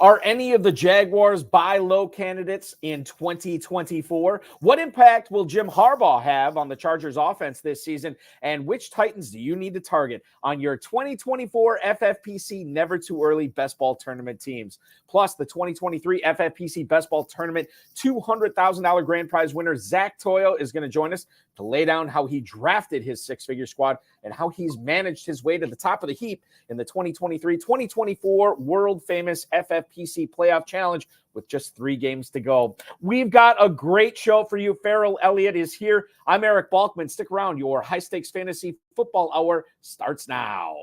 Are any of the Jaguars buy low candidates in 2024? What impact will Jim Harbaugh have on the Chargers offense this season? And which Titans do you need to target on your 2024 FFPC Never Too Early Best Ball Tournament teams? Plus, the 2023 FFPC Best Ball Tournament $200,000 grand prize winner Zach Toyo is going to join us to lay down how he drafted his six-figure squad and how he's managed his way to the top of the heap in the 2023-2024 world-famous FFPC Playoff Challenge with just 3 games to go. We've got a great show for you. Ferrell Elliott is here. I'm Eric Balkman. Stick around. Your high-stakes fantasy football hour starts now.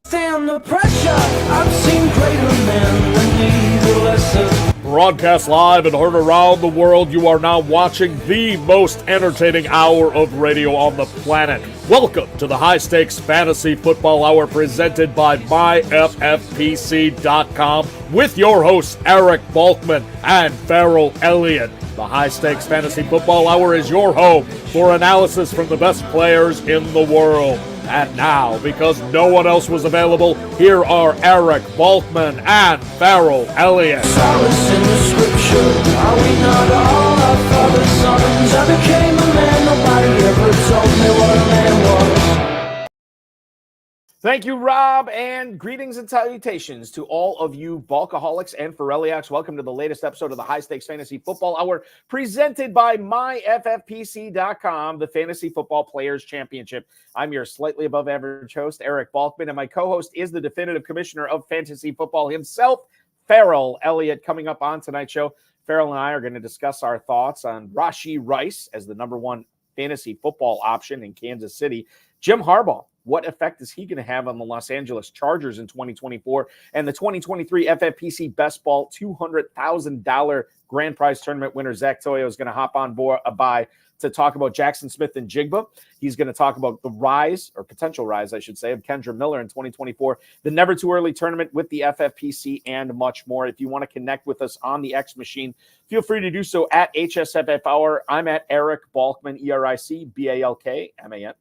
Stand the pressure. I've seen greater men than neither lesser. Broadcast live and heard around the world, you are now watching the most entertaining hour of radio on the planet. Welcome to the High Stakes Fantasy Football Hour presented by MyFFPC.com with your hosts Eric Balkman and Ferrell Elliott. The High Stakes Fantasy Football Hour is your home for analysis from the best players in the world. And now, because no one else was available, here are Eric Balkman and Ferrell Elliott. Solace in the scripture. Are we not all our father's sons? I became a man. Nobody ever told me what a man was. Thank you, Rob, and greetings and salutations to all of you Balkaholics and Ferrelliacs. Welcome to the latest episode of the High Stakes Fantasy Football Hour, presented by MyFFPC.com, the Fantasy Football Players Championship. I'm your slightly above average host, Eric Balkman, and my co-host is the definitive commissioner of fantasy football himself, Ferrell Elliott. Coming up on tonight's show, Ferrell and I are going to discuss our thoughts on Rashee Rice as the number 1 fantasy football option in Kansas City. Jim Harbaugh, what effect is he going to have on the Los Angeles Chargers in 2024? And the 2023 FFPC Best Ball $200,000 grand prize tournament winner Zach Toyo is going to hop on board to talk about Jackson Smith and Jigba. He's going to talk about the rise, or potential rise, I should say, of Kendra Miller in 2024, the Never Too Early tournament with the FFPC, and much more. If you want to connect with us on the X machine, feel free to do so at HSFF Hour. I'm at Eric Balkman, EricBalkman.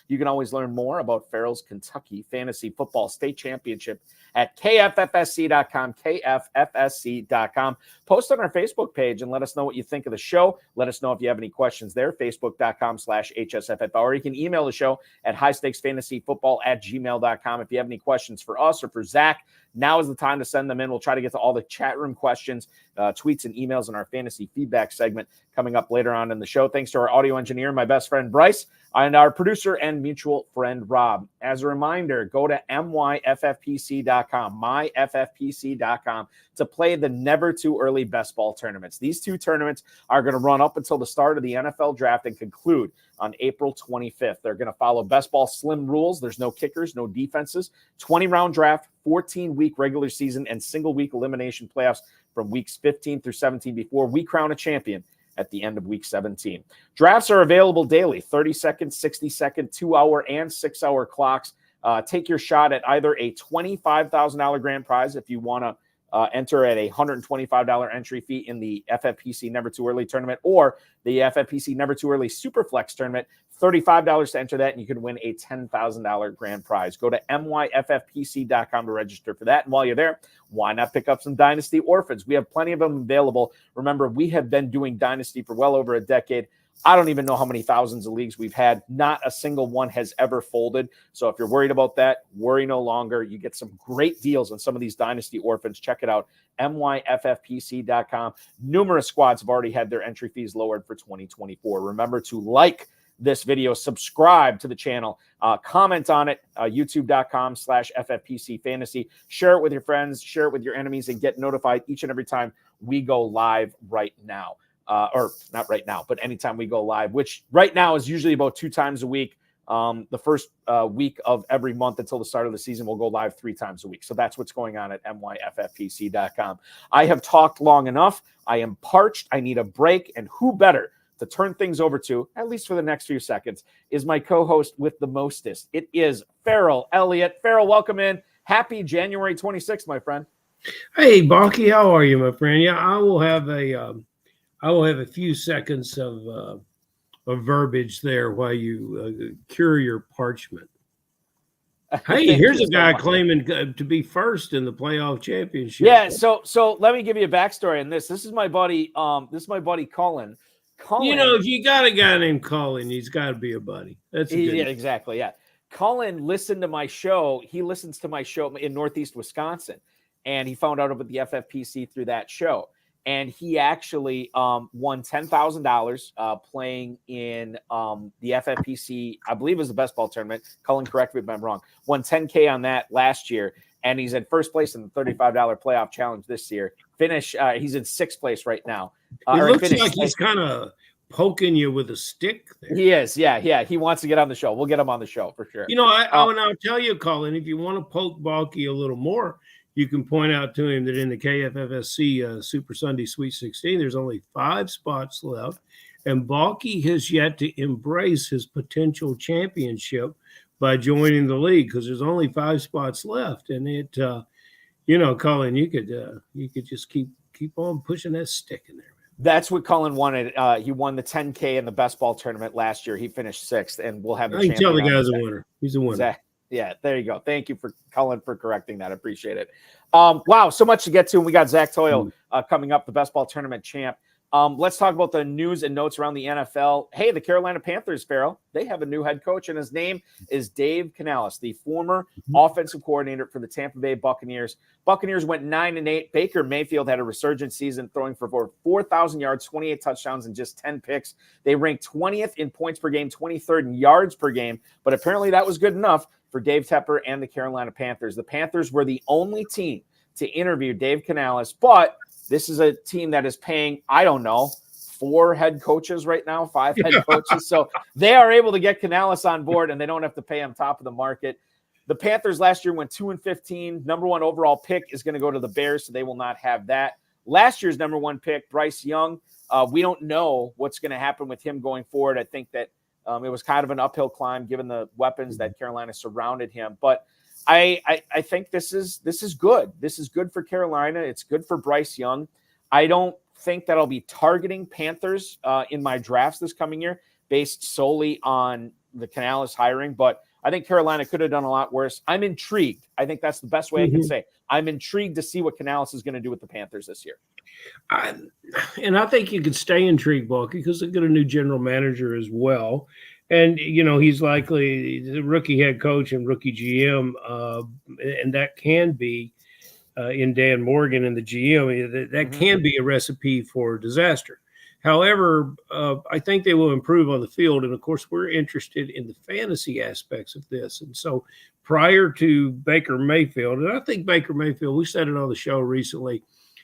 You can always learn more about Ferrell's Kentucky Fantasy Football State Championship at KFFSC.com, KFFSC.com. Post on our Facebook page and let us know what you think of the show. Let us know if you have any questions there, Facebook.com/HSFF. Or you can email the show at highstakesfantasyfootball@gmail.com. If you have any questions for us or for Zach, now is the time to send them in. We'll try to get to all the chat room questions, tweets, and emails in our fantasy feedback segment coming up later on in the show. Thanks to our audio engineer, my best friend Bryce, and our producer and mutual friend Rob. As a reminder, go to MyFFPC.com, MyFFPC.com, to play the Never Too Early Best Ball tournaments. These 2 tournaments are going to run up until the start of the NFL draft and conclude on April 25th. They're going to follow best ball slim rules. There's no kickers, no defenses, 20-round draft, 14-week regular season, and single-week elimination playoffs from weeks 15 through 17 before we crown a champion at the end of week 17. Drafts are available daily, 30-second, 60-second, 2-hour, and 6-hour clocks. Take your shot at either a $25,000 grand prize if you want to enter at a $125 entry fee in the FFPC Never Too Early tournament, or the FFPC Never Too Early Superflex tournament, $35 to enter that, and you can win a $10,000 grand prize. Go to MyFFPC.com to register for that. And while you're there, why not pick up some Dynasty Orphans? We have plenty of them available. Remember, we have been doing Dynasty for well over a decade. I don't even know how many thousands of leagues we've had. Not a single one has ever folded. So if you're worried about that, worry no longer. You get some great deals on some of these Dynasty Orphans. Check it out, MyFFPC.com. Numerous squads have already had their entry fees lowered for 2024. Remember to like this video, subscribe to the channel, comment on it, youtube.com/FFPC Fantasy. Share it with your friends, share it with your enemies, and get notified each and every time we go live right now. Or not right now, but anytime we go live, which right now is usually about 2 times a week. The first week of every month until the start of the season, we'll go live 3 times a week. So that's what's going on at MyFFPC.com. I have talked long enough. I am parched. I need a break. And who better to turn things over to, at least for the next few seconds, is my co-host with the mostest. It is Ferrell Elliott. Ferrell, welcome in. Happy January 26th, my friend. Hey, Balky, how are you, my friend? Yeah, I will have a few seconds of verbiage there while you cure your parchment. Hey, Thank here's you a so guy much. claiming to be first in the playoff championship. Yeah, so let me give you a backstory on this. This is my buddy. This is my buddy Cullen. You know, if you got a guy named Colin, he's got to be a buddy. That's a good. Yeah, exactly. Yeah, Cullen listened to my show. He listens to my show in Northeast Wisconsin, and he found out about the FFPC through that show. And he actually won $10,000 playing in the FFPC. I believe it was the Best Ball Tournament. Cullen, correct me if I'm wrong. Won $10K on that last year, and he's in first place in the $35 playoff challenge this year. He's in sixth place right now. It looks like he's kind of poking you with a stick there. He is, yeah. He wants to get on the show. We'll get him on the show for sure. You know, I'll tell you, Colin, if you want to poke Balky a little more, you can point out to him that in the KFFSC Super Sunday Sweet 16, there's only 5 spots left, and Balky has yet to embrace his potential championship by joining the league because there's only 5 spots left, and it, you know, Colin, you could just keep on pushing that stick in there. That's what Cullen wanted. He won the 10K in the Best Ball Tournament last year. He finished 6th, and we'll have the I can tell the champion guy's a winner. He's a winner. Zach. Yeah, there you go. Thank you for Cullen for correcting that. I appreciate it. Wow, so much to get to. And we got Zach Toyo coming up, the Best Ball Tournament champ. Let's talk about the news and notes around the NFL. Hey, the Carolina Panthers, Ferrell, they have a new head coach, and his name is Dave Canales, the former offensive coordinator for the Tampa Bay Buccaneers. Buccaneers went 9-8. Baker Mayfield had a resurgent season, throwing for over 4,000 yards, 28 touchdowns, and just 10 picks. They ranked 20th in points per game, 23rd in yards per game, but apparently that was good enough for Dave Tepper and the Carolina Panthers. The Panthers were the only team to interview Dave Canales, but this is a team that is paying, I don't know, 4 head coaches right now, 5 head coaches. So they are able to get Canales on board, and they don't have to pay him top of the market. The Panthers last year went 2-15. Number 1 overall pick is going to go to the Bears, so they will not have that. Last year's number 1 pick, Bryce Young, we don't know what's going to happen with him going forward. I think that it was kind of an uphill climb given the weapons that Carolina surrounded him. But I think this is good. This is good for Carolina. It's good for Bryce Young. I don't think that I'll be targeting Panthers in my drafts this coming year based solely on the Canales hiring, but I think Carolina could have done a lot worse. I'm intrigued. I think that's the best way I can say. I'm intrigued to see what Canales is going to do with the Panthers this year. And I think you could stay intrigued, Balky, because they got a new general manager as well. And, you know, he's likely the rookie head coach and rookie GM, and that can be in Dan Morgan and the GM, that can be a recipe for disaster. However, I think they will improve on the field. And, of course, we're interested in the fantasy aspects of this. And so prior to Baker Mayfield, and I think Baker Mayfield, we said it on the show recently,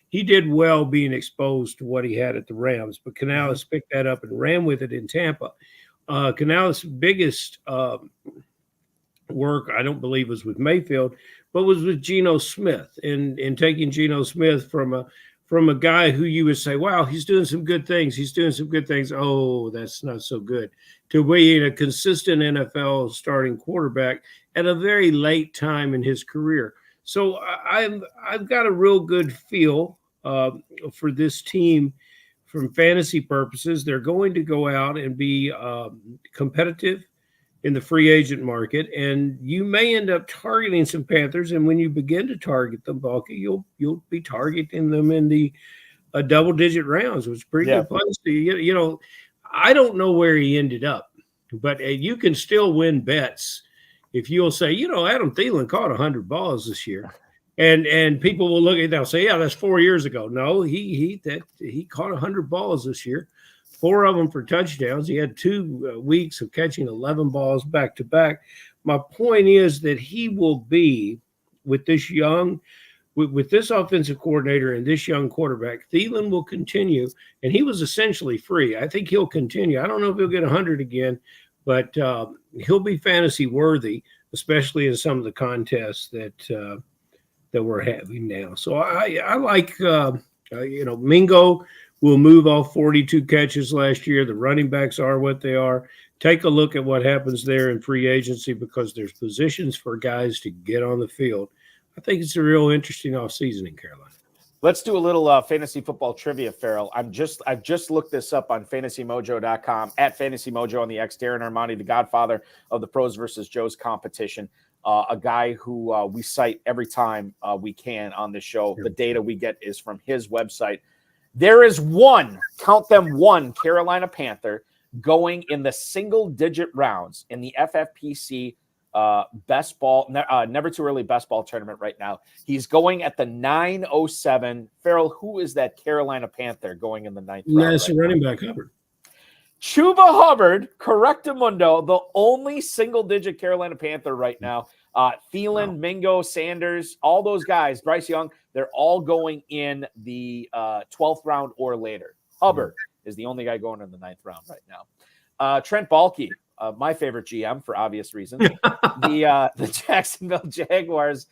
he did well being exposed to what he had at the Rams. But Canales picked that up and ran with it in Tampa. Canales' biggest work, I don't believe, was with Mayfield, but was with Geno Smith, and taking Geno Smith from a guy who you would say, wow, he's doing some good things. He's doing some good things. Oh, that's not so good. To being a consistent NFL starting quarterback at a very late time in his career. So I've got a real good feel for this team. From fantasy purposes, they're going to go out and be competitive in the free agent market, and you may end up targeting some Panthers. And when you begin to target them, Balky, you'll be targeting them in the double-digit rounds, which is pretty good place. You know, I don't know where he ended up, but you can still win bets if you'll say, you know, Adam Thielen caught 100 balls this year. And people will look at it, they'll say, yeah, that's 4 years ago. No, he caught 100 balls this year, 4 of them for touchdowns. He had 2 weeks of catching 11 balls back to back. My point is that he will be with this with this offensive coordinator and this young quarterback. Thielen will continue, and he was essentially free. I think he'll continue. I don't know if he'll get 100 again, but he'll be fantasy worthy, especially in some of the contests that we're having now. So I like, you know, Mingo will move off 42 catches last year. The running backs are what they are. Take a look at what happens there in free agency because there's positions for guys to get on the field. I think it's a real interesting offseason in Carolina. Let's do a little fantasy football trivia, Ferrell. I've just looked this up on fantasymojo.com, at FantasyMojo on the X. Darren Armani, the godfather of the Pros versus Joes competition. a guy who we cite every time we can on this show. The data we get is from his website. There is one, count them, one Carolina Panther going in the single-digit rounds in the FFPC Best Ball, Never Too Early Best Ball Tournament right now. He's going at the 907. Ferrell, who is that Carolina Panther going in the ninth round? That's running back Hubbard. Chuba Hubbard, correctamundo, the only single-digit Carolina Panther right now. Thielen, Mingo, Sanders, all those guys, Bryce Young, they're all going in the 12th round or later. Hubbard is the only guy going in the 9th round right now. Trent Baalke, my favorite GM for obvious reasons, the Jacksonville Jaguars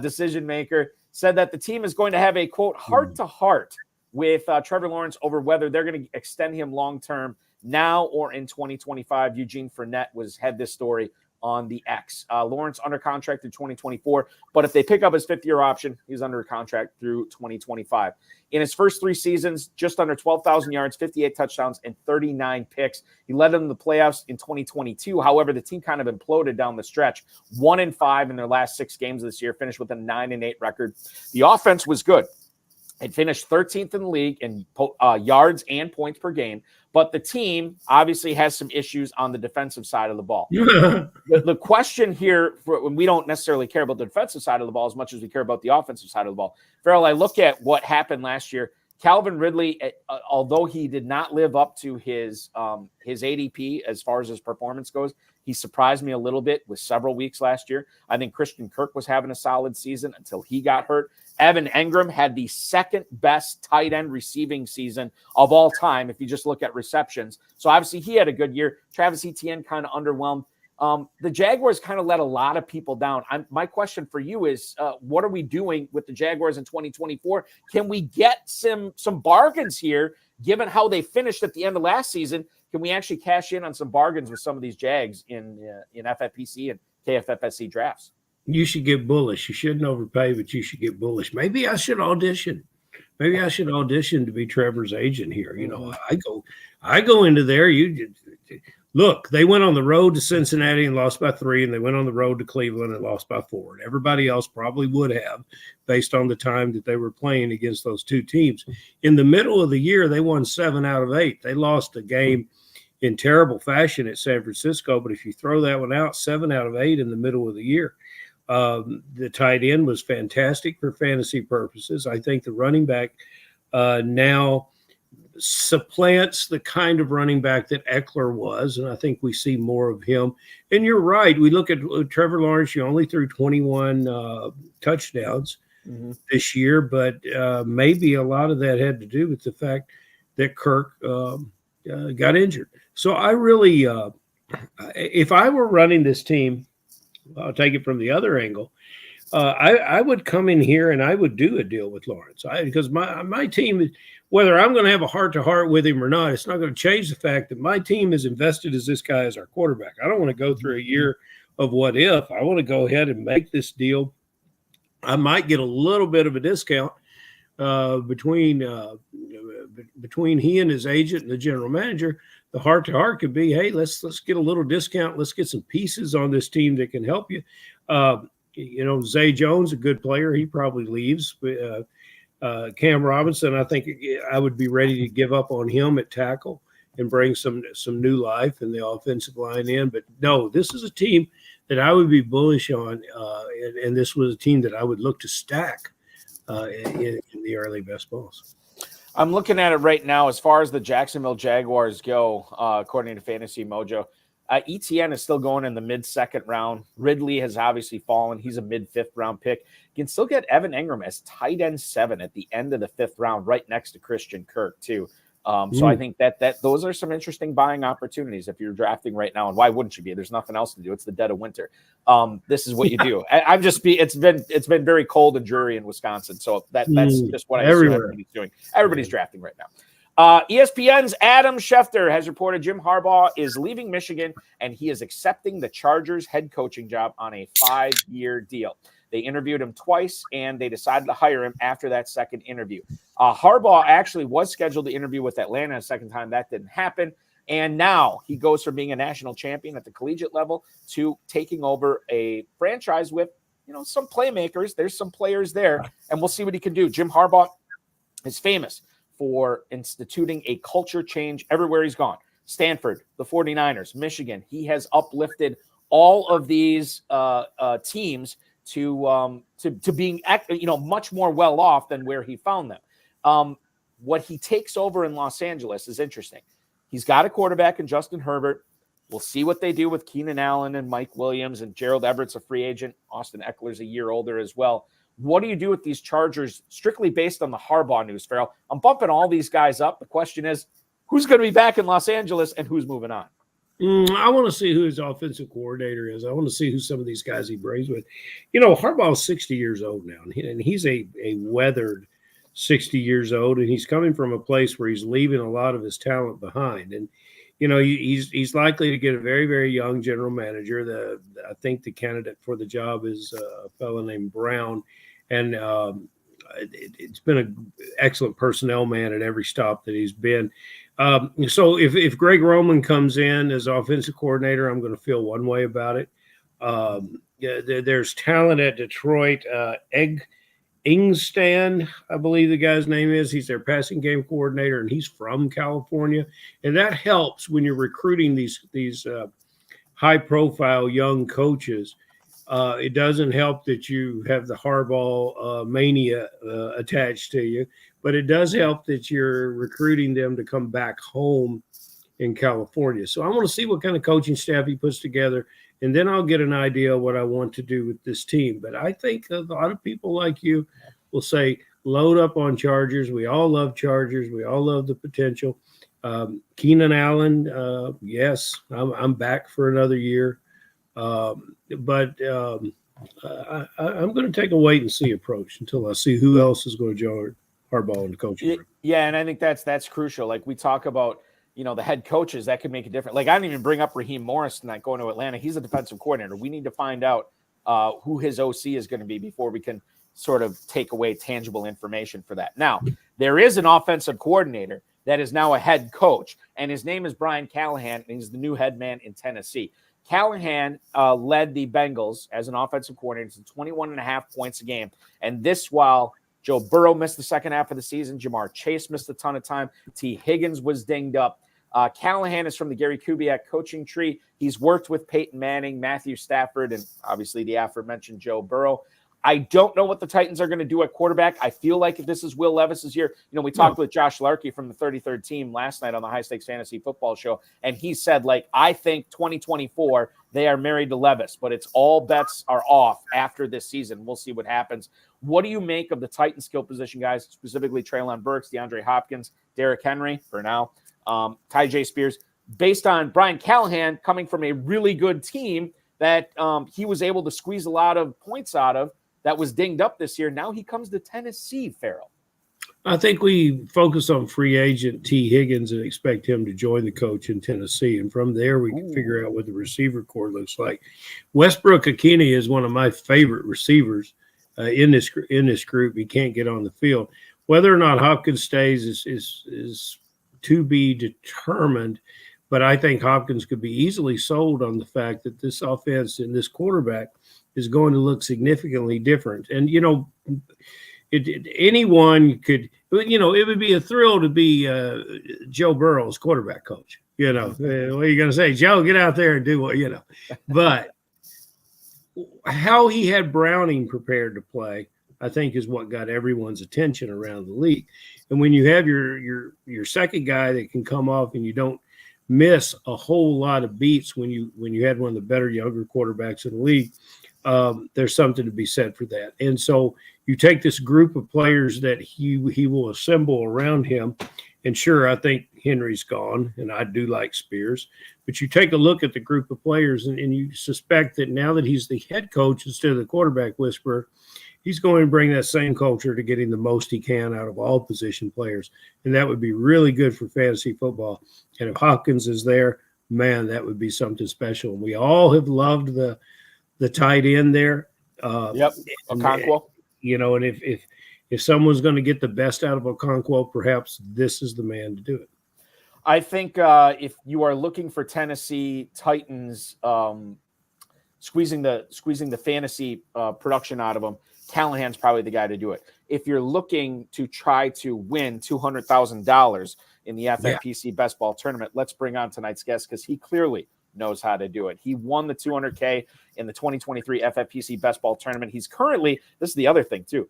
decision maker, said that the team is going to have a, quote, heart-to-heart with Trevor Lawrence over whether they're going to extend him long-term now or in 2025. Eugene Fournette had this story on the X. Lawrence under contract through 2024, but if they pick up his 5th-year option, he's under contract through 2025. In his first 3 seasons, just under 12,000 yards, 58 touchdowns, and 39 picks. He led them to the playoffs in 2022. However, the team kind of imploded down the stretch. 1-5 in their last 6 games this year, finished with a 9-8 record. The offense was good. It finished 13th in the league in yards and points per game, but the team obviously has some issues on the defensive side of the ball. The question here, when we don't necessarily care about the defensive side of the ball as much as we care about the offensive side of the ball. Ferrell, I look at what happened last year. Calvin Ridley, although he did not live up to his ADP as far as his performance goes, he surprised me a little bit with several weeks last year. I think Christian Kirk was having a solid season until he got hurt. Evan Engram had the 2nd best tight end receiving season of all time, if you just look at receptions. So obviously he had a good year. Travis Etienne kind of underwhelmed. The Jaguars kind of let a lot of people down. My question for you is, what are we doing with the Jaguars in 2024? Can we get some bargains here, given how they finished at the end of last season? Can we actually cash in on some bargains with some of these Jags in FFPC and KFFSC drafts? You should get bullish. You shouldn't overpay, but you should get bullish. Maybe I should audition. Maybe I should audition to be Trevor's agent here. You know, I go into there. Look, they went on the road to Cincinnati and lost by 3, and they went on the road to Cleveland and lost by 4. And everybody else probably would have, based on the time that they were playing against those 2 teams. In the middle of the year, they won 7 out of 8. They lost a game in terrible fashion at San Francisco, but if you throw that one out, 7 out of 8 in the middle of the year. The tight end was fantastic for fantasy purposes. I think the running back now supplants the kind of running back that Eckler was, and I think we see more of him. And you're right. We look at Trevor Lawrence. You only threw 21 touchdowns this year, but maybe a lot of that had to do with the fact that Kirk got injured. So I really, if I were running this team, I'll take it from the other angle. I would come in here and I would do a deal with Lawrence because my team, whether I'm going to have a heart-to-heart with him or not, it's not going to change the fact that my team is invested as this guy as our quarterback. I don't want to go through a year of what if. I want to go ahead and make this deal. I might get a little bit of a discount between he and his agent and the general manager. The heart-to-heart could be, hey, let's get a little discount. Let's get some pieces on this team that can help you. Zay Jones, a good player. He probably leaves. Cam Robinson, I think I would be ready to give up on him at tackle and bring some new life in the offensive line in. But no, this is a team that I would be bullish on, and this was a team that I would look to stack in the early best balls. I'm looking at it right now as far as the Jacksonville Jaguars go, according to Fantasy Mojo. ETN is still going in the mid-2nd round. Ridley has obviously fallen. He's a mid-5th round pick. You can still get Evan Engram as tight end 7 at the end of the 5th round, right next to Christian Kirk, too. So I think that those are some interesting buying opportunities if you're drafting right now. And why wouldn't you be? There's nothing else to do. It's the dead of winter. This is what you do. It's been very cold and dreary in Wisconsin. So that's just what I assume everybody's doing. Everybody's drafting right now. ESPN's Adam Schefter has reported Jim Harbaugh is leaving Michigan and he is accepting the Chargers head coaching job on a 5-year deal. They interviewed him twice, and they decided to hire him after that second interview. Harbaugh actually was scheduled to interview with Atlanta a second time. That didn't happen. And now he goes from being a national champion at the collegiate level to taking over a franchise with, some playmakers. There's some players there, and we'll see what he can do. Jim Harbaugh is famous for instituting a culture change everywhere he's gone. Stanford, the 49ers, Michigan. He has uplifted all of these teams to being much more well off than where he found them. What he takes over in Los Angeles is interesting. He's got a quarterback in Justin Herbert. We'll see what they do with Keenan Allen and Mike Williams, and Gerald Everett's a free agent. Austin Eckler's a year older as well. What do you do with these Chargers strictly based on the Harbaugh news, Ferrell? I'm bumping all these guys up. The question is, who's going to be back in Los Angeles and who's moving on? I want to see who his offensive coordinator is. I want to see who some of these guys he brings with. Harbaugh is 60 years old now, and he's a weathered 60 years old, and he's coming from a place where he's leaving a lot of his talent behind. And, he's likely to get a very, very young general manager. I think the candidate for the job is a fellow named Brown, and it's been an excellent personnel man at every stop that he's been. So if Greg Roman comes in as offensive coordinator, I'm going to feel one way about it. There's talent at Detroit. Ingstand, I believe the guy's name is. He's their passing game coordinator, and he's from California. And that helps when you're recruiting these high-profile young coaches. It doesn't help that you have the Harbaugh mania attached to you, but it does help that you're recruiting them to come back home in California. So I want to see what kind of coaching staff he puts together, and then I'll get an idea of what I want to do with this team. But I think a lot of people like you will say, load up on Chargers. We all love Chargers. We all love the potential. Keenan Allen, yes, I'm back for another year. But I'm going to take a wait and see approach until I see who else is going to join Harbaugh in the coaching room. Yeah, and I think that's crucial. Like we talk about, the head coaches that could make a difference. Like I didn't even bring up Raheem Morris tonight going to Atlanta. He's a defensive coordinator. We need to find out who his OC is going to be before we can sort of take away tangible information for that. Now, there is an offensive coordinator that is now a head coach, and his name is Brian Callahan, and he's the new head man in Tennessee. Callahan led the Bengals as an offensive coordinator to 21.5 points a game. And this while Joe Burrow missed the second half of the season, Jamar Chase missed a ton of time, T. Higgins was dinged up. Callahan is from the Gary Kubiak coaching tree. He's worked with Peyton Manning, Matthew Stafford, and obviously the aforementioned Joe Burrow. I don't know what the Titans are going to do at quarterback. I feel like if this is Will Levis's year, we talked with Josh Larkey from the 33rd team last night on the High Stakes Fantasy Football Show, and he said, I think 2024, they are married to Levis, but it's all bets are off after this season. We'll see what happens. What do you make of the Titan skill position guys, specifically Treylon Burks, DeAndre Hopkins, Derrick Henry for now, Ty J. Spears, based on Brian Callahan coming from a really good team that he was able to squeeze a lot of points out of, that was dinged up this year. Now he comes to Tennessee, Ferrell. I think we focus on free agent T. Higgins and expect him to join the coach in Tennessee. And from there, we can figure out what the receiver core looks like. Westbrook Akini is one of my favorite receivers in this group. He can't get on the field. Whether or not Hopkins stays is to be determined. But I think Hopkins could be easily sold on the fact that this offense and this quarterback is going to look significantly different. And, anyone could, it would be a thrill to be Joe Burrow's quarterback coach. What are you going to say? Joe, get out there and do what, But how he had Browning prepared to play, I think, is what got everyone's attention around the league. And when you have your second guy that can come off and you don't miss a whole lot of beats when you had one of the better younger quarterbacks in the league, there's something to be said for that. And so you take this group of players that he will assemble around him, and sure, I think Henry's gone, and I do like Spears, but you take a look at the group of players and you suspect that now that he's the head coach instead of the quarterback whisperer, he's going to bring that same culture to getting the most he can out of all position players. And that would be really good for fantasy football. And if Hopkins is there, man, that would be something special. And we all have loved the tight end there. Yep, Okonkwo. And if someone's going to get the best out of Okonkwo, perhaps this is the man to do it. I think if you are looking for Tennessee Titans squeezing the fantasy production out of them, Callahan's probably the guy to do it. If you're looking to try to win $200,000 in the FFPC Best Ball Tournament, let's bring on tonight's guest because he clearly knows how to do it. He won the $200K in the 2023 FFPC Best Ball Tournament. He's currently, this is the other thing too,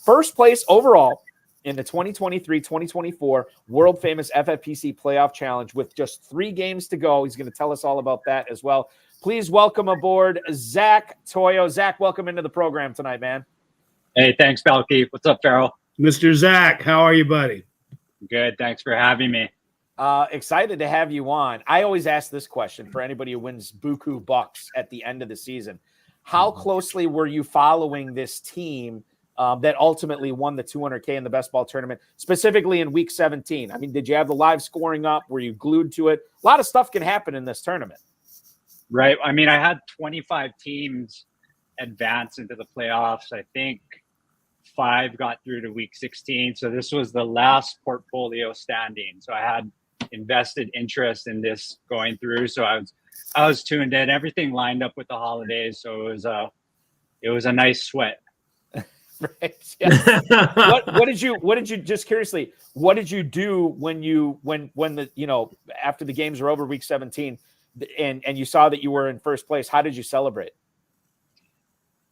first place overall in the 2023-2024 world famous FFPC Playoff Challenge with just 3 games to go. He's going to tell us all about that as well. Please welcome aboard Zach Toyo. Zach, welcome into the program tonight, man. Hey, thanks, Balky. What's up, Ferrell? Mr. Zach, how are you, buddy? Good. Thanks for having me. Excited to have you on. I always ask this question for anybody who wins buku bucks at the end of the season. How closely were you following this team that ultimately won the $200K in the Best Ball Tournament, specifically in Week 17? I mean, did you have the live scoring up? Were you glued to it? A lot of stuff can happen in this tournament. Right. I mean, I had 25 teams advance into the playoffs. I think 5 got through to Week 16. So this was the last portfolio standing. So I had invested interest in this going through. So I was tuned in. Everything lined up with the holidays. So it was a nice sweat. Right. Yeah. What did you just curiously, what did you do when the, after the games were over Week 17 and you saw that you were in first place? How did you celebrate?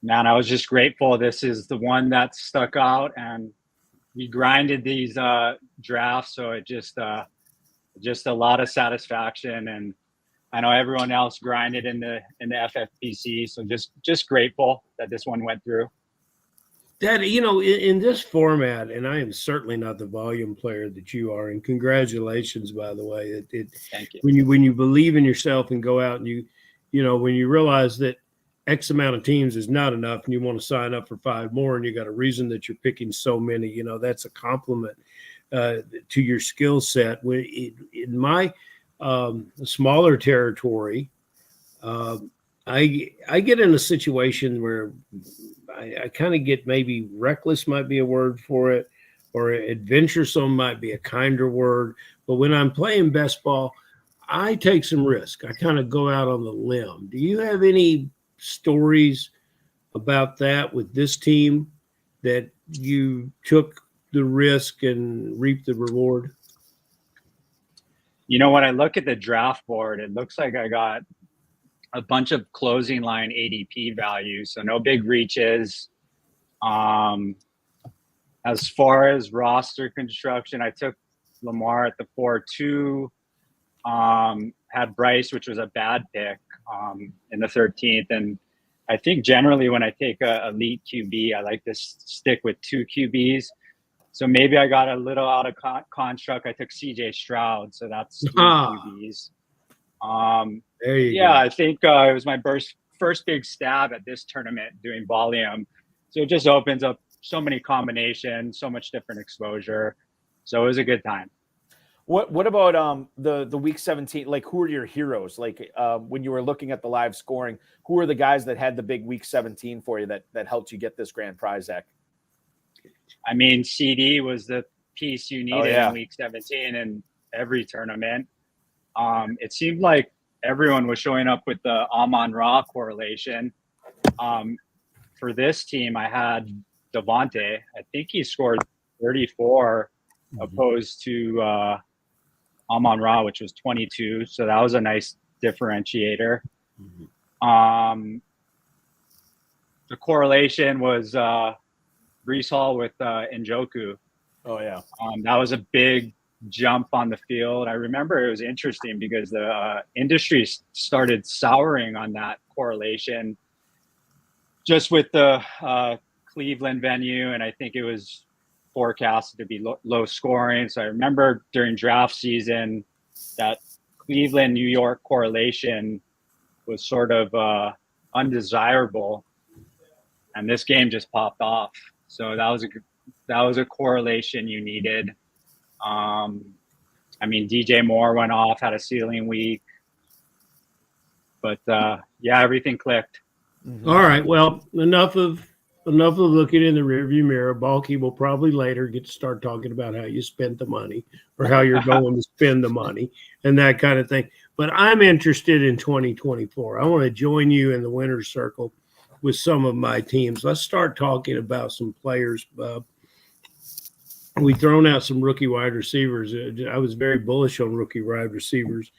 Man, I was just grateful. This is the one that stuck out, and we grinded these drafts. So it just a lot of satisfaction. And I know everyone else grinded in the FFPC. So just grateful that this one went through. That, in this format, and I am certainly not the volume player that you are, and congratulations, by the way. Thank you. When you believe in yourself and go out and when you realize that X amount of teams is not enough and you want to sign up for 5 more and you got a reason that you're picking so many, that's a compliment to your skill set. In my smaller territory, I get in a situation where I kind of get, maybe reckless might be a word for it, or adventuresome might be a kinder word. But when I'm playing best ball, I take some risk. I kind of go out on the limb. Do you have any stories about that with this team, that you took the risk and reaped the reward? When I look at the draft board, it looks like I got a bunch of closing line ADP values, so no big reaches. As far as roster construction, I took Lamar at the 4-2, had Bryce, which was a bad pick, in the 13th. And I think generally when I take a elite QB, I like to stick with 2 QBs. So maybe I got a little out of construct. I took CJ Stroud, so that's 3 QBs. There you go. I think it was my first big stab at this tournament doing volume. So it just opens up so many combinations, so much different exposure. So it was a good time. What about the Week 17? Like, who are your heroes? Like, when you were looking at the live scoring, who are the guys that had the big Week 17 for you that helped you get this grand prize, Zach? I mean, CD was the piece you needed in Week 17 in every tournament. It seemed like everyone was showing up with the Amon-Ra correlation. For this team, I had Devontae. I think he scored 34 opposed to Amon-Ra, which was 22. So that was a nice differentiator. The correlation was Breece Hall with Njoku. Oh, yeah. That was a big jump on the field. I remember it was interesting because the industry started souring on that correlation just with the Cleveland venue, and I think it was forecasted to be low scoring. So I remember during draft season that Cleveland New York correlation was sort of undesirable, and this game just popped off. So that was a correlation you needed. I mean, DJ Moore went off, had a ceiling week, but everything clicked. All right. Well, enough of enough of looking in the rearview mirror. Balky will probably later get to start talking about how you spent the money or how you're going to spend the money and that kind of thing. But I'm interested in 2024. I want to join you in the winner's circle with some of my teams. Let's start talking about some players. We've thrown out some rookie wide receivers. I was very bullish on rookie wide receivers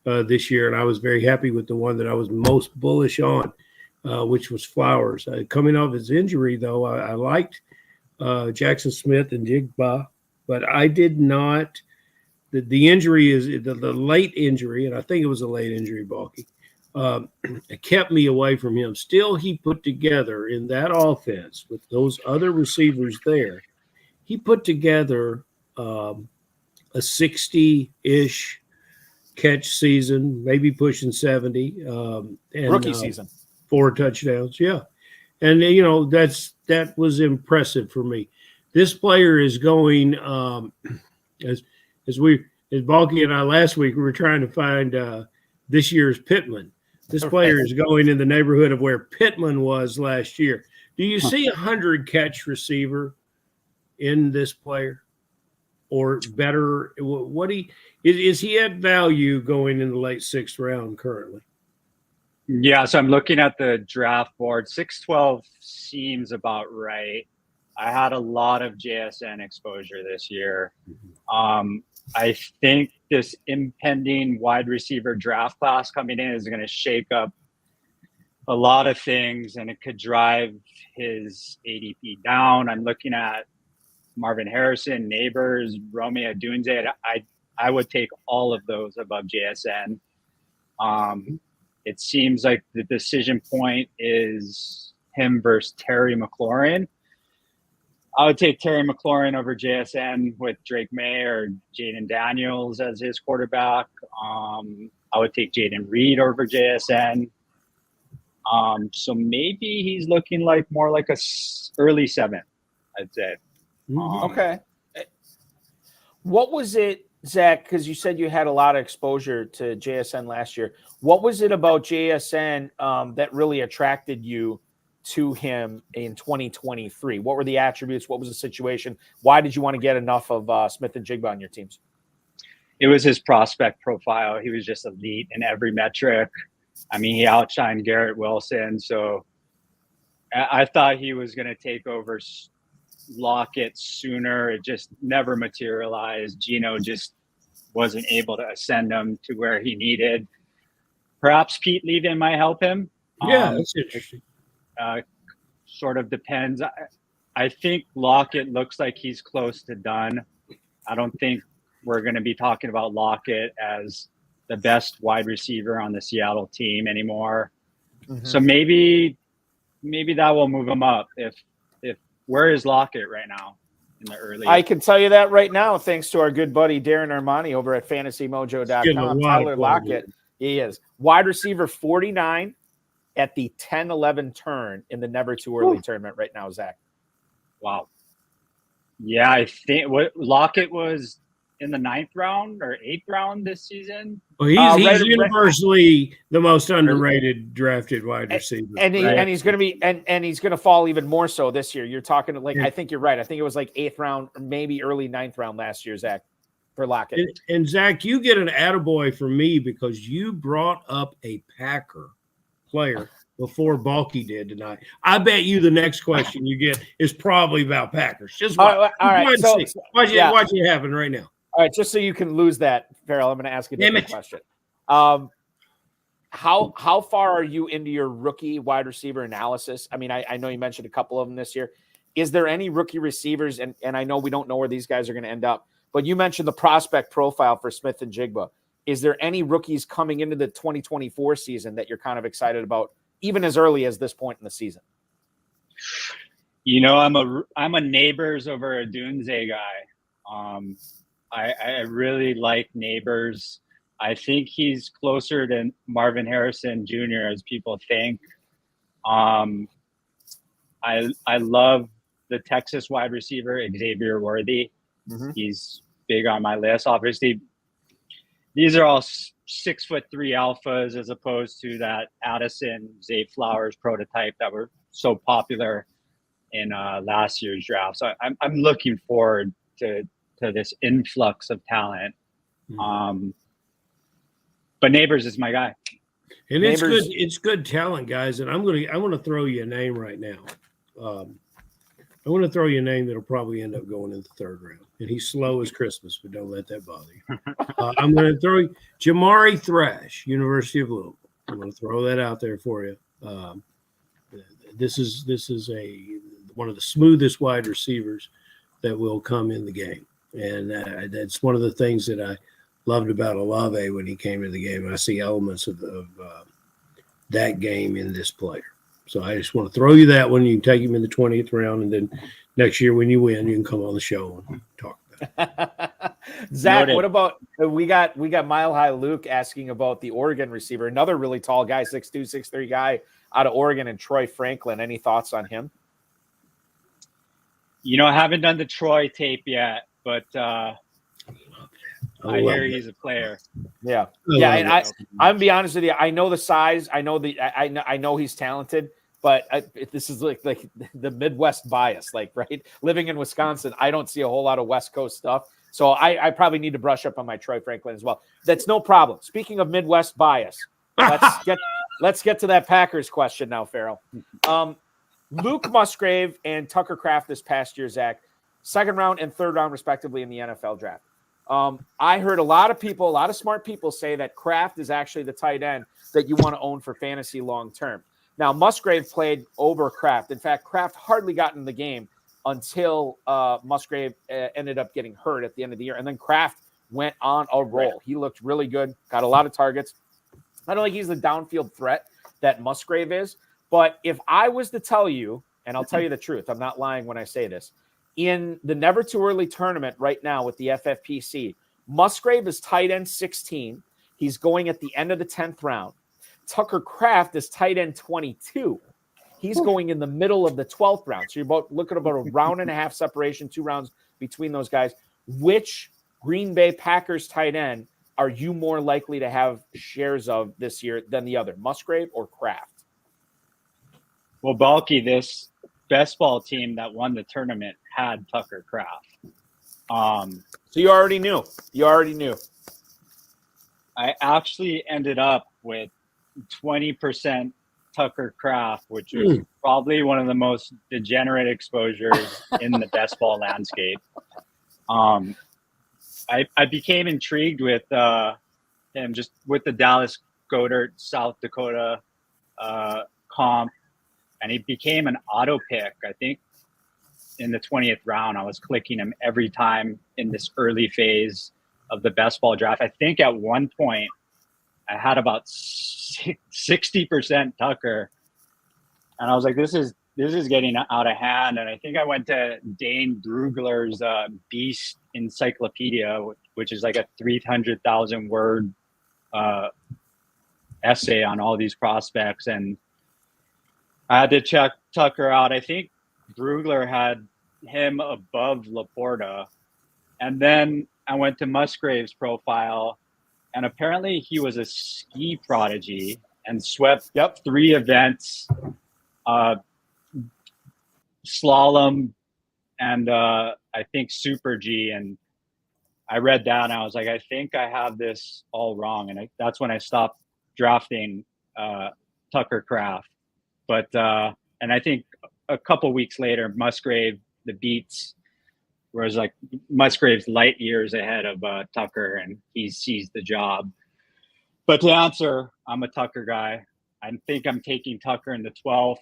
this year, and I was very happy with the one that I was most bullish on, which was Flowers. Coming off his injury, though, I liked Jackson Smith and Jigba, but I did not. The injury is the late injury, and I think it was a late injury, Balky. It kept me away from him. Still, he put together in that offense with those other receivers there. He put together a 60-ish catch season, maybe pushing 70. And, Rookie season. 4 touchdowns, yeah. And, you know, that was impressive for me. This player is going, as Balky and I last week, we were trying to find this year's Pittman. This player is going in the neighborhood of where Pittman was last year. Do you see 100-catch receiver in this player or better? What is he at value going in the late 6th round currently? Yeah, so I'm looking at the draft board. 612 seems about right. I had a lot of JSN exposure this year. I think this impending wide receiver draft class coming in is going to shake up a lot of things, and it could drive his ADP down. I'm looking at Marvin Harrison, Neighbors, Romeo Dunze. I would take all of those above JSN. It seems like the decision point is him versus Terry McLaurin. I would take Terry McLaurin over JSN with Drake May or Jaden Daniels as his quarterback. I would take Jaden Reed over JSN. So maybe he's looking like more like a early 7th, I'd say. Okay. What was it, Zach, because you said you had a lot of exposure to JSN last year. What was it about JSN that really attracted you to him in 2023? What were the attributes? What was the situation? Why did you want to get enough of Smith and Jigba on your teams? It was his prospect profile. He was just elite in every metric. I mean, he outshined Garrett Wilson. So I thought he was going to take over Lockett sooner. It just never materialized. Gino just wasn't able to ascend him to where he needed. Perhaps Pete Levin might help him. Yeah, that's interesting. Sort of depends. I think Lockett looks like he's close to done. I don't think we're going to be talking about Lockett as the best wide receiver on the Seattle team anymore. So maybe that will move him up. If where is Lockett right now in the early? I can tell you that right now, thanks to our good buddy Darren Armani over at FantasyMojo.com. Tyler Lockett, he is wide receiver 49 at the 10-11 turn in the Never Too Early tournament right now, Zach. Wow. Yeah, I think Lockett was in the 9th round or 8th round this season. Well, he's universally the most underrated drafted wide receiver, and he's going to be and he's going to fall even more so this year. You're talking like I think you're right. I think it was like 8th round, or maybe early 9th round last year, Zach, for Lockett. And Zach, you get an attaboy from me because you brought up a Packer player before Balky did tonight. I bet you the next question you get is probably about Packers. Just watch. All right. Watch it happen right now. All right, just so you can lose that, Ferrell, I'm going to ask you a different question. How far are you into your rookie wide receiver analysis? I mean, I know you mentioned a couple of them this year. Is there any rookie receivers, and I know we don't know where these guys are going to end up, but you mentioned the prospect profile for Smith and Jigba. Is there any rookies coming into the 2024 season that you're kind of excited about, even as early as this point in the season? You know, I'm a Neighbors over a Dunze guy. I really like Neighbors. I think he's closer to Marvin Harrison Jr. as people think. I love the Texas wide receiver, Xavier Worthy. He's big on my list. Obviously, these are all 6'3" alphas as opposed to that Addison, Zay Flowers prototype that were so popular in last year's draft. So I'm looking forward to this influx of talent. But Neighbors is my guy. And it's good. It's good talent, guys. And I want to throw you a name right now. I want to throw you a name that'll probably end up going in the third round. And he's slow as Christmas, but don't let that bother you. I'm going to throw you Jamari Thrash, University of Louisville. I'm going to throw that out there for you. This is one of the smoothest wide receivers that will come in the game. And that's one of the things that I loved about Olave when he came into the game. I see elements of that game in this player. So I just want to throw you that one. You can take him in the 20th round, and then next year when you win, you can come on the show and talk about it. Zach, what about we got Mile High Luke asking about the Oregon receiver, another really tall guy, 6'2", 6'3" guy out of Oregon, and Troy Franklin. Any thoughts on him? I haven't done the Troy tape yet, but I hear he's a player. Yeah, and I'm gonna be honest with you. I know the size. I know he's talented, but this is like the Midwest bias, right? Living in Wisconsin, I don't see a whole lot of West Coast stuff, so I probably need to brush up on my Troy Franklin as well. That's no problem. Speaking of Midwest bias, let's get to that Packers question now, Ferrell. Luke Musgrave and Tucker Kraft this past year, Zach, second round and third round respectively in the NFL draft. I heard a lot of smart people say that Kraft is actually the tight end that you want to own for fantasy long term. Now, Musgrave played over Kraft. In fact, Kraft hardly got in the game until Musgrave ended up getting hurt at the end of the year. And then Kraft went on a roll. He looked really good, got a lot of targets. I don't think he's the downfield threat that Musgrave is. But if I was to tell you, and I'll tell you the truth, I'm not lying when I say this, in the Never Too Early tournament right now with the FFPC, Musgrave is tight end 16. He's going at the end of the 10th round. Tucker Kraft is tight end 22. He's going in the middle of the 12th round. So you're looking about a round and a half separation, 2 rounds between those guys. Which Green Bay Packers tight end are you more likely to have shares of this year than the other, Musgrave or Kraft? Well, Balky, this best ball team that won the tournament had Tucker Kraft. So you already knew. I actually ended up with 20% Tucker Kraft, which was probably one of the most degenerate exposures in the best ball landscape. I became intrigued with him just with the Dallas Goddard, South Dakota comp. And he became an auto pick. I think in the 20th round, I was clicking him every time in this early phase of the best ball draft. I think at one point I had about 60% Tucker. And I was like, this is getting out of hand. And I think I went to Dane Brugler's Beast Encyclopedia, which is like a 300,000 word essay on all these prospects. And I had to check Tucker out. I think Brugler had him above Laporta. And then I went to Musgrave's profile, and apparently he was a ski prodigy and swept 3 events, slalom, and I think Super G. And I read that, and I was like, I think I have this all wrong. And that's when I stopped drafting Tucker Kraft. But and I think a couple weeks later, Musgrave, the beats, was like Musgrave's light years ahead of Tucker, and he seized the job. But to answer, I'm a Tucker guy. I think I'm taking Tucker in the 12th.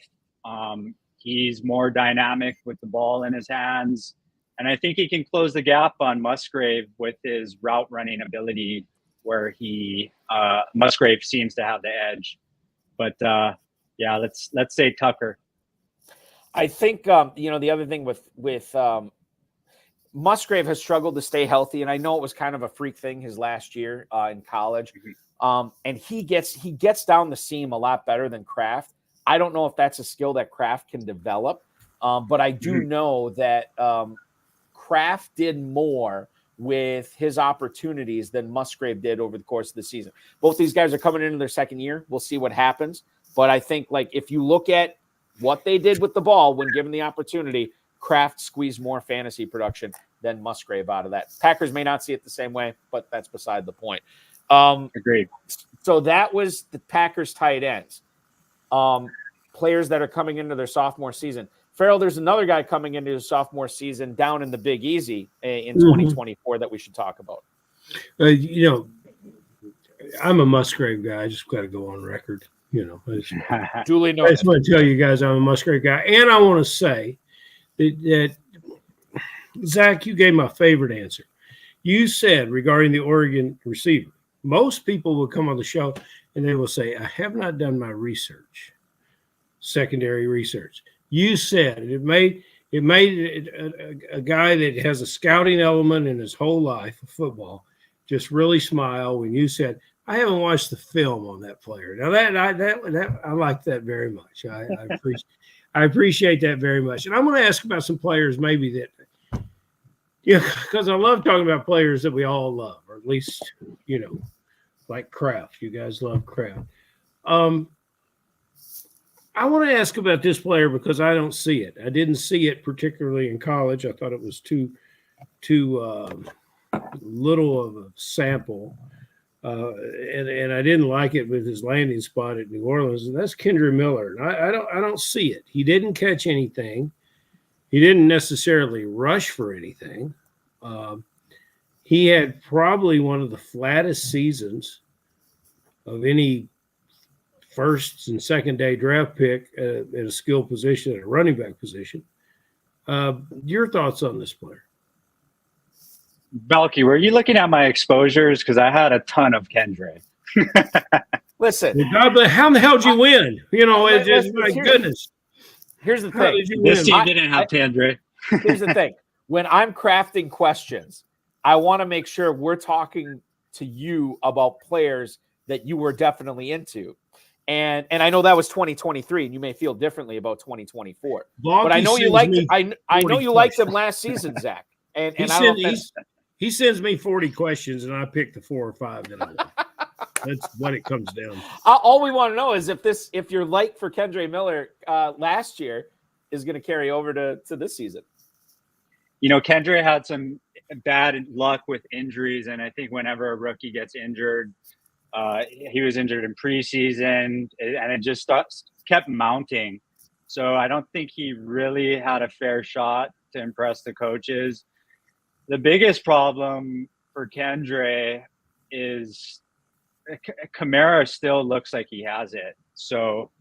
He's more dynamic with the ball in his hands, and I think he can close the gap on Musgrave with his route running ability, where Musgrave seems to have the edge. But yeah, let's say Tucker. I think the other thing with Musgrave has struggled to stay healthy, and I know it was kind of a freak thing his last year in college. And he gets down the seam a lot better than Kraft. I don't know if that's a skill that Kraft can develop, but I do know that Kraft did more with his opportunities than Musgrave did over the course of the season. Both these guys are coming into their second year. We'll see what happens. But I think, like, if you look at what they did with the ball when given the opportunity, Kraft squeezed more fantasy production than Musgrave out of that. Packers may not see it the same way, but that's beside the point. Agreed. So that was the Packers tight ends. Players that are coming into their sophomore season. Ferrell, there's another guy coming into his sophomore season down in the Big Easy in 2024 that we should talk about. I'm a Musgrave guy. I just got to go on record. Duly noted. I just want to tell you guys I'm a Musgrave guy. And I want to say that Zach, you gave my favorite answer. You said regarding the Oregon receiver, most people will come on the show and they will say, I have not done my research, secondary research. You said it made a guy that has a scouting element in his whole life of football just really smile when you said, I haven't watched the film on that player. Now that I like that very much. I appreciate that very much. And I'm going to ask about some players maybe that, because I love talking about players that we all love, or at least, like Kraft. You guys love Kraft. I want to ask about this player because I don't see it. I didn't see it particularly in college. I thought it was too little of a sample. And I didn't like it with his landing spot at New Orleans, and that's Kendre Miller. And I don't see it. He didn't catch anything. He didn't necessarily rush for anything. He had probably one of the flattest seasons of any first and second day draft pick at a skill position, at a running back position. Your thoughts on this player? Balky, were you looking at my exposures? Because I had a ton of Kendre. Listen. But how the hell did you win? It's just, my goodness. Here's the thing. This team didn't have Kendre. Here's the thing. When I'm crafting questions, I want to make sure we're talking to you about players that you were definitely into. And I know that was 2023, and you may feel differently about 2024. But I know you liked I know you liked him last season, Zach. And he sends me 40 questions, and I pick the 4 or 5 that I want. That's what it comes down to. All we want to know is if your like for Kendre Miller last year is going to carry over to this season. Kendre had some bad luck with injuries, and I think whenever a rookie gets injured, he was injured in preseason, and it just kept mounting. So I don't think he really had a fair shot to impress the coaches. The biggest problem for Kendre is Kamara still looks like he has it. So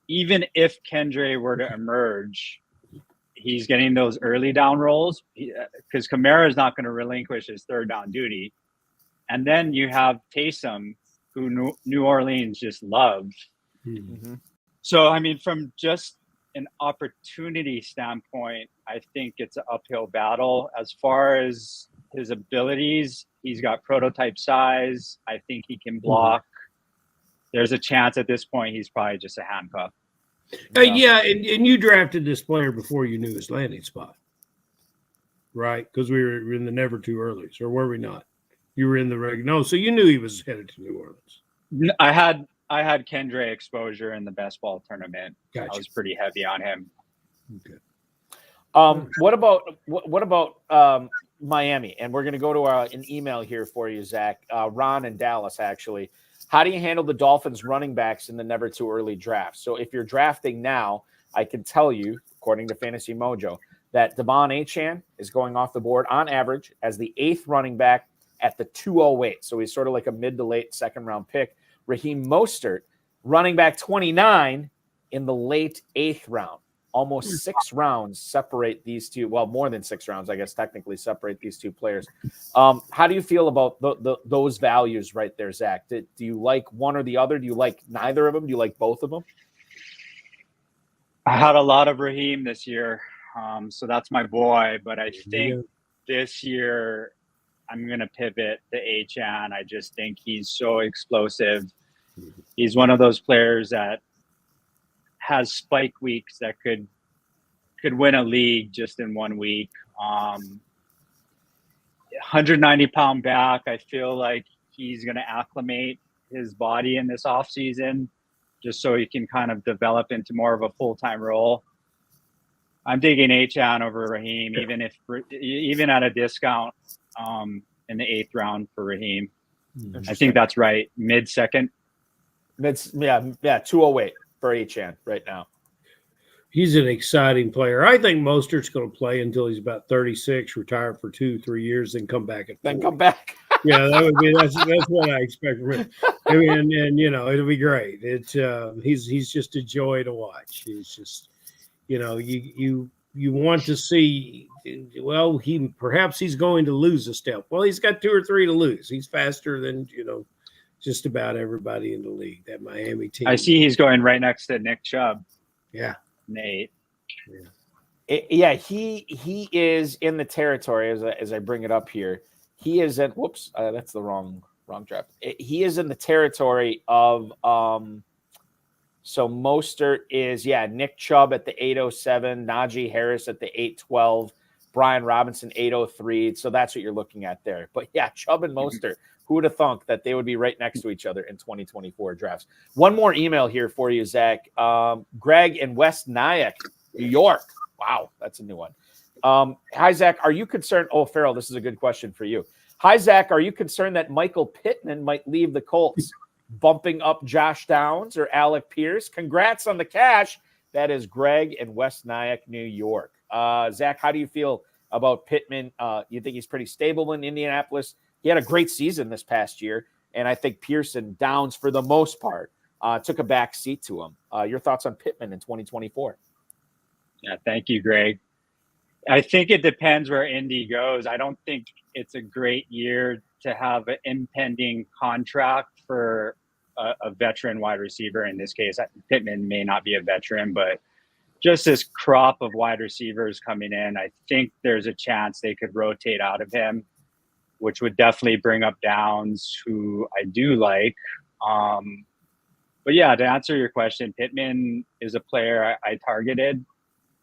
even if Kendre were to emerge, he's getting those early down rolls because Kamara is not going to relinquish his third down duty. And then you have Taysom, who New Orleans just loved. Mm-hmm. So, from just an opportunity standpoint, I think it's an uphill battle. As far as his abilities, he's got prototype size. I think he can block. There's a chance at this point he's probably just a handcuff. Yeah, and you drafted this player before you knew his landing spot, right? Because we were in the never too earlys, or were we not? You were in the regular. No, so you knew he was headed to New Orleans. I had Kendre exposure in the Best Ball Tournament. Gotcha. I was pretty heavy on him. Okay. What about Miami? And we're going to go to an email here for you, Zach. Ron in Dallas, actually. How do you handle the Dolphins running backs in the never too early draft? So if you're drafting now, I can tell you, according to Fantasy Mojo, that Devon Achane is going off the board on average as the 8th running back at the 208. So he's sort of like a mid to late second round pick. Raheem Mostert, running back 29 in the late 8th round. Almost 6 rounds separate these two. Well, more than 6 rounds, I guess, technically separate these two players. How do you feel about those values right there, Zach? Do you like one or the other? Do you like neither of them? Do you like both of them? I had a lot of Raheem this year, so that's my boy. But I think this year I'm going to pivot to Achane. I just think he's so explosive. He's one of those players that has spike weeks that could win a league just in 1 week. 190-pound back. I feel like he's going to acclimate his body in this offseason. just so he can kind of develop into more of a full-time role. I'm digging Achan over Raheem, even at a discount in the 8th round for Raheem. I think that's right. Mid-second. Yeah, 208 for Achan right now. He's an exciting player. I think Mostert's going to play until he's about 36, retire for 2-3 years, then come back at 40. Then come back. Yeah, that's what I expect from him. I mean, and it'll be great. He's just a joy to watch. He's just, you want to see. Well, perhaps he's going to lose a step. Well, he's got 2 or 3 to lose. He's faster than just about everybody in the league. That Miami team. I see he's going right next to Nick Chubb. Yeah. Nate. He is in the territory as I bring it up here. He is at that's the wrong draft. He is in the territory of so Mostert is Nick Chubb at the 807, Najee Harris at the 812, Brian Robinson 803. So that's what you're looking at there. But Chubb and Mostert. Who would have thunk that they would be right next to each other in 2024 drafts? One more email here for you, Zach. Greg in West Nyack, New York. Wow, that's a new one. Hi, Zach. Are you concerned? Oh, Ferrell, this is a good question for you. Hi, Zach. Are you concerned that Michael Pittman might leave the Colts, bumping up Josh Downs or Alec Pierce? Congrats on the cash. That is Greg in West Nyack, New York. Zach, how do you feel about Pittman? You think he's pretty stable in Indianapolis? He had a great season this past year, and I think Pierce and Downs, for the most part, took a back seat to him. Your thoughts on Pittman in 2024? Yeah, thank you, Greg. I think it depends where Indy goes. I don't think it's a great year to have an impending contract for a veteran wide receiver. In this case, Pittman may not be a veteran, but just this crop of wide receivers coming in, I think there's a chance they could rotate out of him, which would definitely bring up Downs, who I do like. But to answer your question, Pittman is a player I targeted.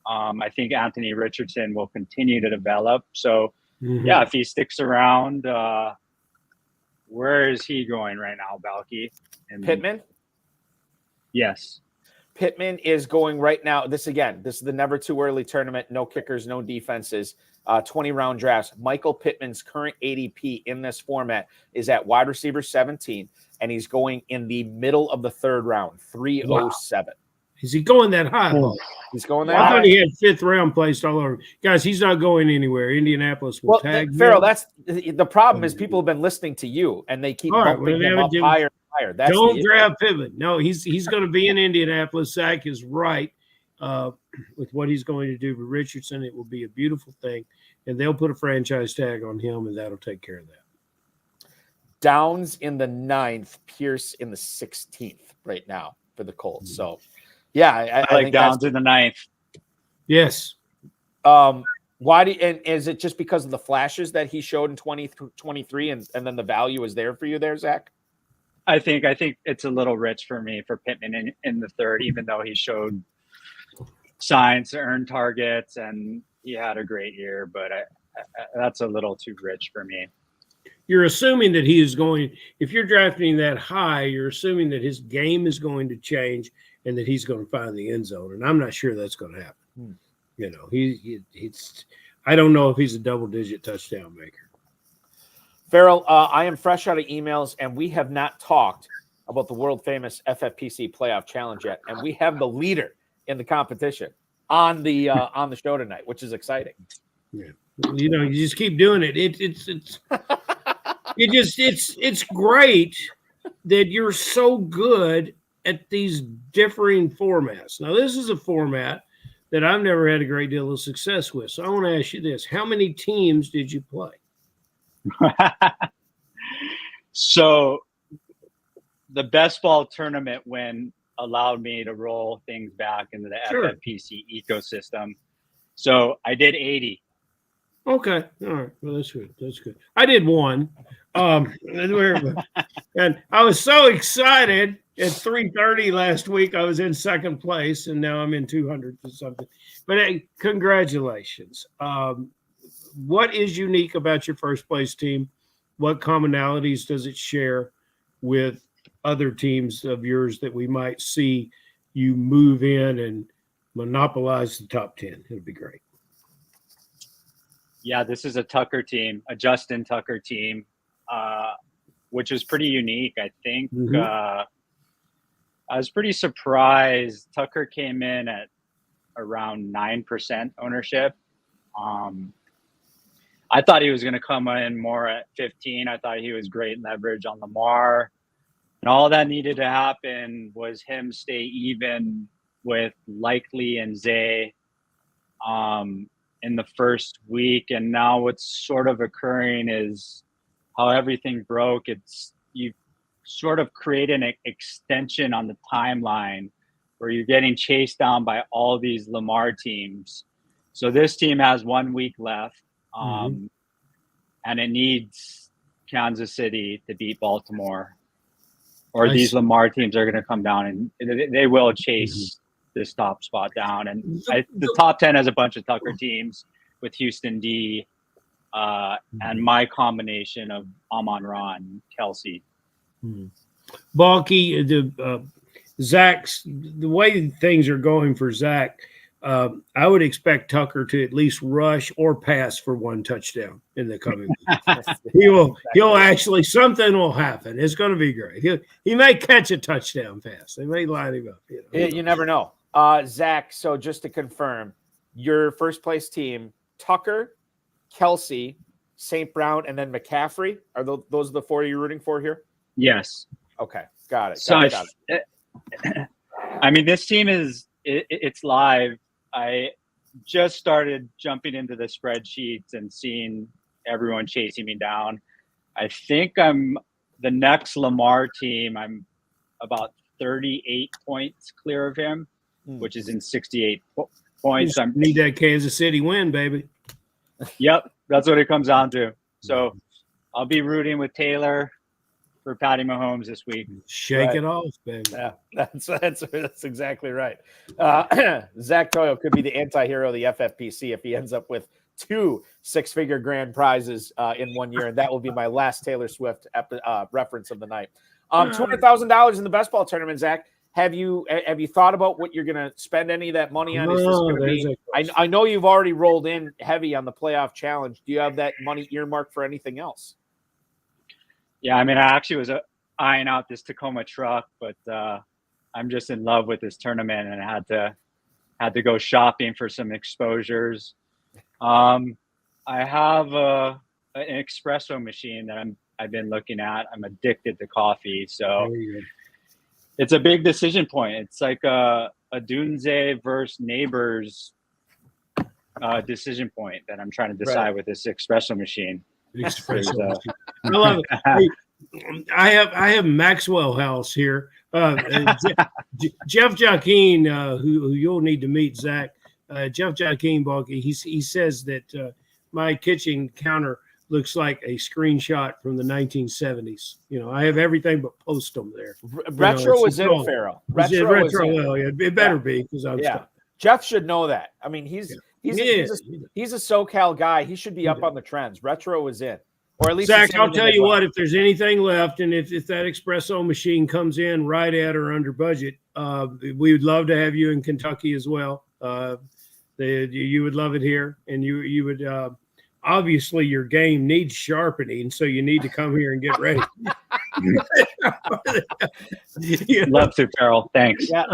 I think Anthony Richardson will continue to develop. So, if he sticks around, where is he going right now, Balky? Pittman? Yes. Pittman is going right now. This is the never too early tournament. No kickers, no defenses. 20-round drafts. Michael Pittman's current ADP in this format is at wide receiver 17, and he's going in the middle of the 3rd round, 307. Wow. Is he going that high? He's going that high. I thought he had 5th round placed all over. Guys, he's not going anywhere. Indianapolis will tag Ferrell, that's the problem is people have been listening to you, and they keep bumping him up higher and higher. Don't draft Pittman. No, he's going to be in Indianapolis. Zach is right. With what he's going to do with Richardson, it will be a beautiful thing, and they'll put a franchise tag on him, and that'll take care of that. Downs in the 9th, Pierce in the 16th right now for the Colts. So, I like think Downs in the 9th. Yes. Why and is it just because of the flashes that he showed in 2023, and then the value is there for you there, Zach? I think it's a little rich for me for Pittman in the 3rd, even though he showed signs to earn targets and he had a great year, but that's a little too rich for me. You're assuming that he is going, if you're drafting that high, you're assuming that his game is going to change and that he's going to find the end zone. And I'm not sure that's going to happen. He's I don't know if he's a double-digit touchdown maker. Ferrell, I am fresh out of emails, and we have not talked about the world-famous FFPC Playoff Challenge yet, and we have the leader in the competition on the show tonight, which is exciting. Yeah, you just keep doing it. It's great that you're so good at these differing formats. Now, this is a format that I've never had a great deal of success with. So I want to ask you this: how many teams did you play? So the best ball tournament win allowed me to roll things back into the FFPC ecosystem. So I did 80. Okay. All right. Well, that's good. That's good. I did one. And I was so excited at 330 last week. I was in 2nd place, and now I'm in 200 or something. But hey, congratulations. What is unique about your first place team? What commonalities does it share with other teams of yours that we might see you move in and monopolize the top 10. It would be great. Yeah, this is a Tucker team, a Justin Tucker team, which is pretty unique, I think. I was pretty surprised. Tucker came in at around 9% ownership. I thought he was going to come in more at 15. I thought he was great leverage on Lamar. And all that needed to happen was him stay even with Likely and Zay in the first week. And now what's sort of occurring is how everything broke. You sort of create an extension on the timeline where you're getting chased down by all these Lamar teams. So this team has 1 week left, and it needs Kansas City to beat Baltimore, or these Lamar teams are going to come down and they will chase this top spot down. And the top 10 has a bunch of Tucker teams with Houston D and my combination of Amon-Ra and Kelsey. Balky, Zach's, the way things are going for Zach, I would expect Tucker to at least rush or pass for one touchdown in the coming week. He'll actually, something will happen. It's going to be great. He may catch a touchdown pass. They may line him up. You never know. Zach, so just to confirm, your first place team, Tucker, Kelsey, St. Brown, and then McCaffrey, are those the four you're rooting for here? Yes. Okay. Got it. Got it. I mean, this team it's live. I just started jumping into the spreadsheets and seeing everyone chasing me down. I think I'm the next Lamar team. I'm about 38 points clear of him, which is in 68 points. I need that Kansas City win, baby. Yep, that's what it comes down to. So I'll be rooting with Taylor for Patty Mahomes this week. Shake it off, baby. Yeah, that's exactly right. Zach Toyo could be the anti-hero of the FFPC if he ends up with 2 six-figure grand prizes in 1 year, and that will be my last Taylor Swift reference of the night. $200,000 in the best ball tournament, Zach. Have you thought about what you're going to spend any of that money on? Is this going to be? I know you've already rolled in heavy on the playoff challenge. Do you have that money earmarked for anything else? Yeah, I mean, I actually was eyeing out this Tacoma truck, but I'm just in love with this tournament, and I had to go shopping for some exposures. I have an espresso machine that I've been looking at. I'm addicted to coffee, so it's a big decision point. It's like a Dunze versus Neighbors decision point that I'm trying to decide with this espresso machine. I love it. Hey, I have Maxwell House here. Jeff Joaquin, who you'll need to meet, Zach. Jeff Joaquin, Balky, he says that my kitchen counter looks like a screenshot from the 1970s. I have everything but post them there. Retro was in, Ferrell. Retro, well, yeah, it better be because I'm stuck. Jeff should know that. I mean, he's a SoCal guy. He should be up on the trends. Retro was in, or at least Zach. I'll tell you what. If there's anything left, and if that espresso machine comes in right at or under budget, we would love to have you in Kentucky as well. You would love it here, and you would. Obviously, your game needs sharpening, so you need to come here and get ready. Love to, Ferrell. Thanks. Yeah,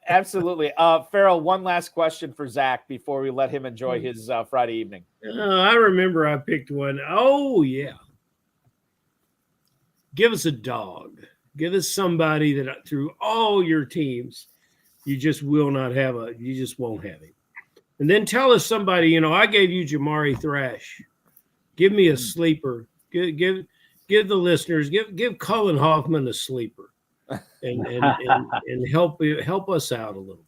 absolutely. Ferrell, one last question for Zach before we let him enjoy his Friday evening. I remember I picked one. Oh, yeah. Give us a dog. Give us somebody that through all your teams, you just will not have you just won't have him. And then tell us somebody, I gave you Jamari Thrash. Give me a sleeper. Give the listeners, give Cullen Hoffman a sleeper and help us out a little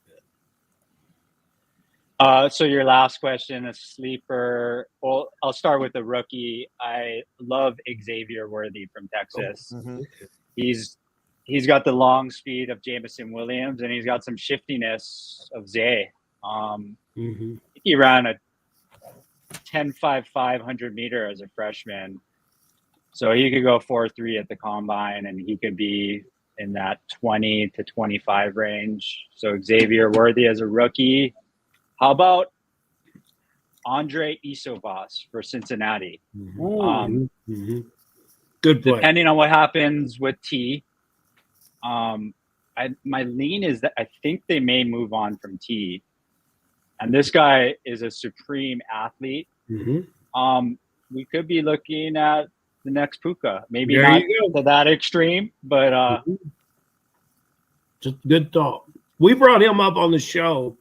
bit. So your last question, a sleeper. Well, I'll start with the rookie. I love Xavier Worthy from Texas. He's got the long speed of Jameson Williams, and he's got some shiftiness of Zay. He ran a 10.55 100-meter as a freshman, so he could go 4.3 at the combine, and he could be in that 20 to 25 range. So Xavier Worthy as a rookie. How about Andre Isobas for Cincinnati? Good play. Depending on what happens with T, my lean is that I think they may move on from T. And this guy is a supreme athlete. We could be looking at the next Puka. Maybe There not you go. to that extreme, but Just a good thought. We brought him up on the show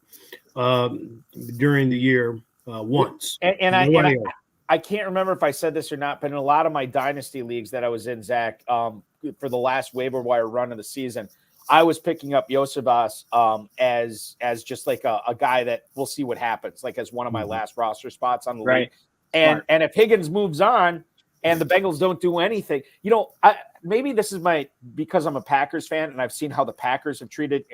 during the year once. And Nobody else. I can't remember if I said this or not, but in a lot of my dynasty leagues that I was in, Zach, for the last waiver wire run of the season, I was picking up Iosivas as just like a guy that we'll see what happens, like as one of my last roster spots on the league. And if Higgins moves on and the Bengals don't do anything, maybe this is because I'm a Packers fan and I've seen how the Packers have treated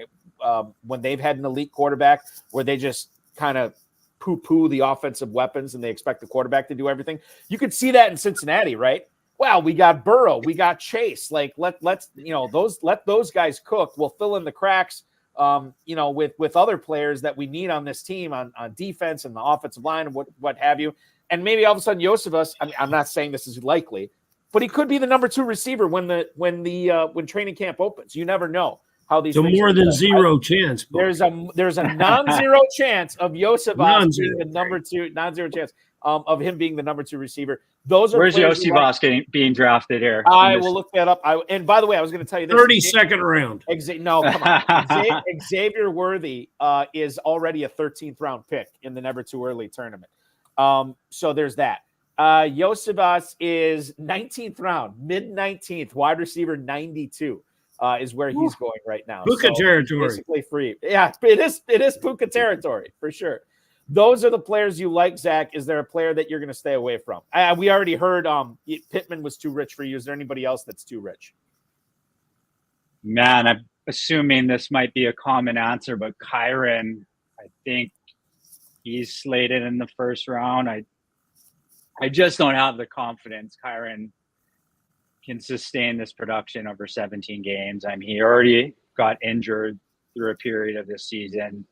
when they've had an elite quarterback where they just kind of poo-poo the offensive weapons and they expect the quarterback to do everything. You could see that in Cincinnati, right? Well, we got Burrow, we got Chase. Like let those guys cook. We'll fill in the cracks, with other players that we need on this team on defense and the offensive line and what have you. And maybe all of a sudden Iosivas, I'm not saying this is likely, but he could be the number 2 receiver when training camp opens. You never know how these. So more than zero chance. There's a non-zero chance of Iosivas being the number 2, non-zero chance of him being the number 2 receiver. Where's Iosivas being drafted here? I will look that up. And by the way, I was going to tell you this. 32nd round. No, come on. Xavier Worthy is already a 13th round pick in the Never Too Early tournament. So there's that. Iosivas is 19th round, mid-19th, wide receiver 92 is where he's going right now. Puka territory. Basically free. Yeah, it is Puka territory for sure. Those are the players you like, Zach. Is there a player that you're going to stay away from? We already heard Pittman was too rich for you. Is there anybody else that's too rich? Man, I'm assuming this might be a common answer, but Kyren, I think he's slated in the first round. I just don't have the confidence Kyren can sustain this production over 17 games. I mean, he already got injured through a period of this season.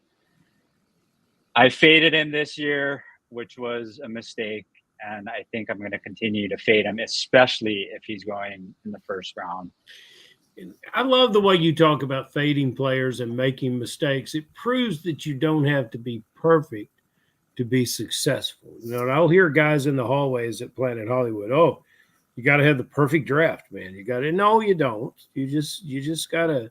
I faded him this year, which was a mistake, and I think I'm going to continue to fade him, especially if he's going in the first round. I love the way you talk about fading players and making mistakes. It proves that you don't have to be perfect to be successful. I'll hear guys in the hallways at Planet Hollywood, "Oh, you got to have the perfect draft, man. You got to." No, you don't. You just got to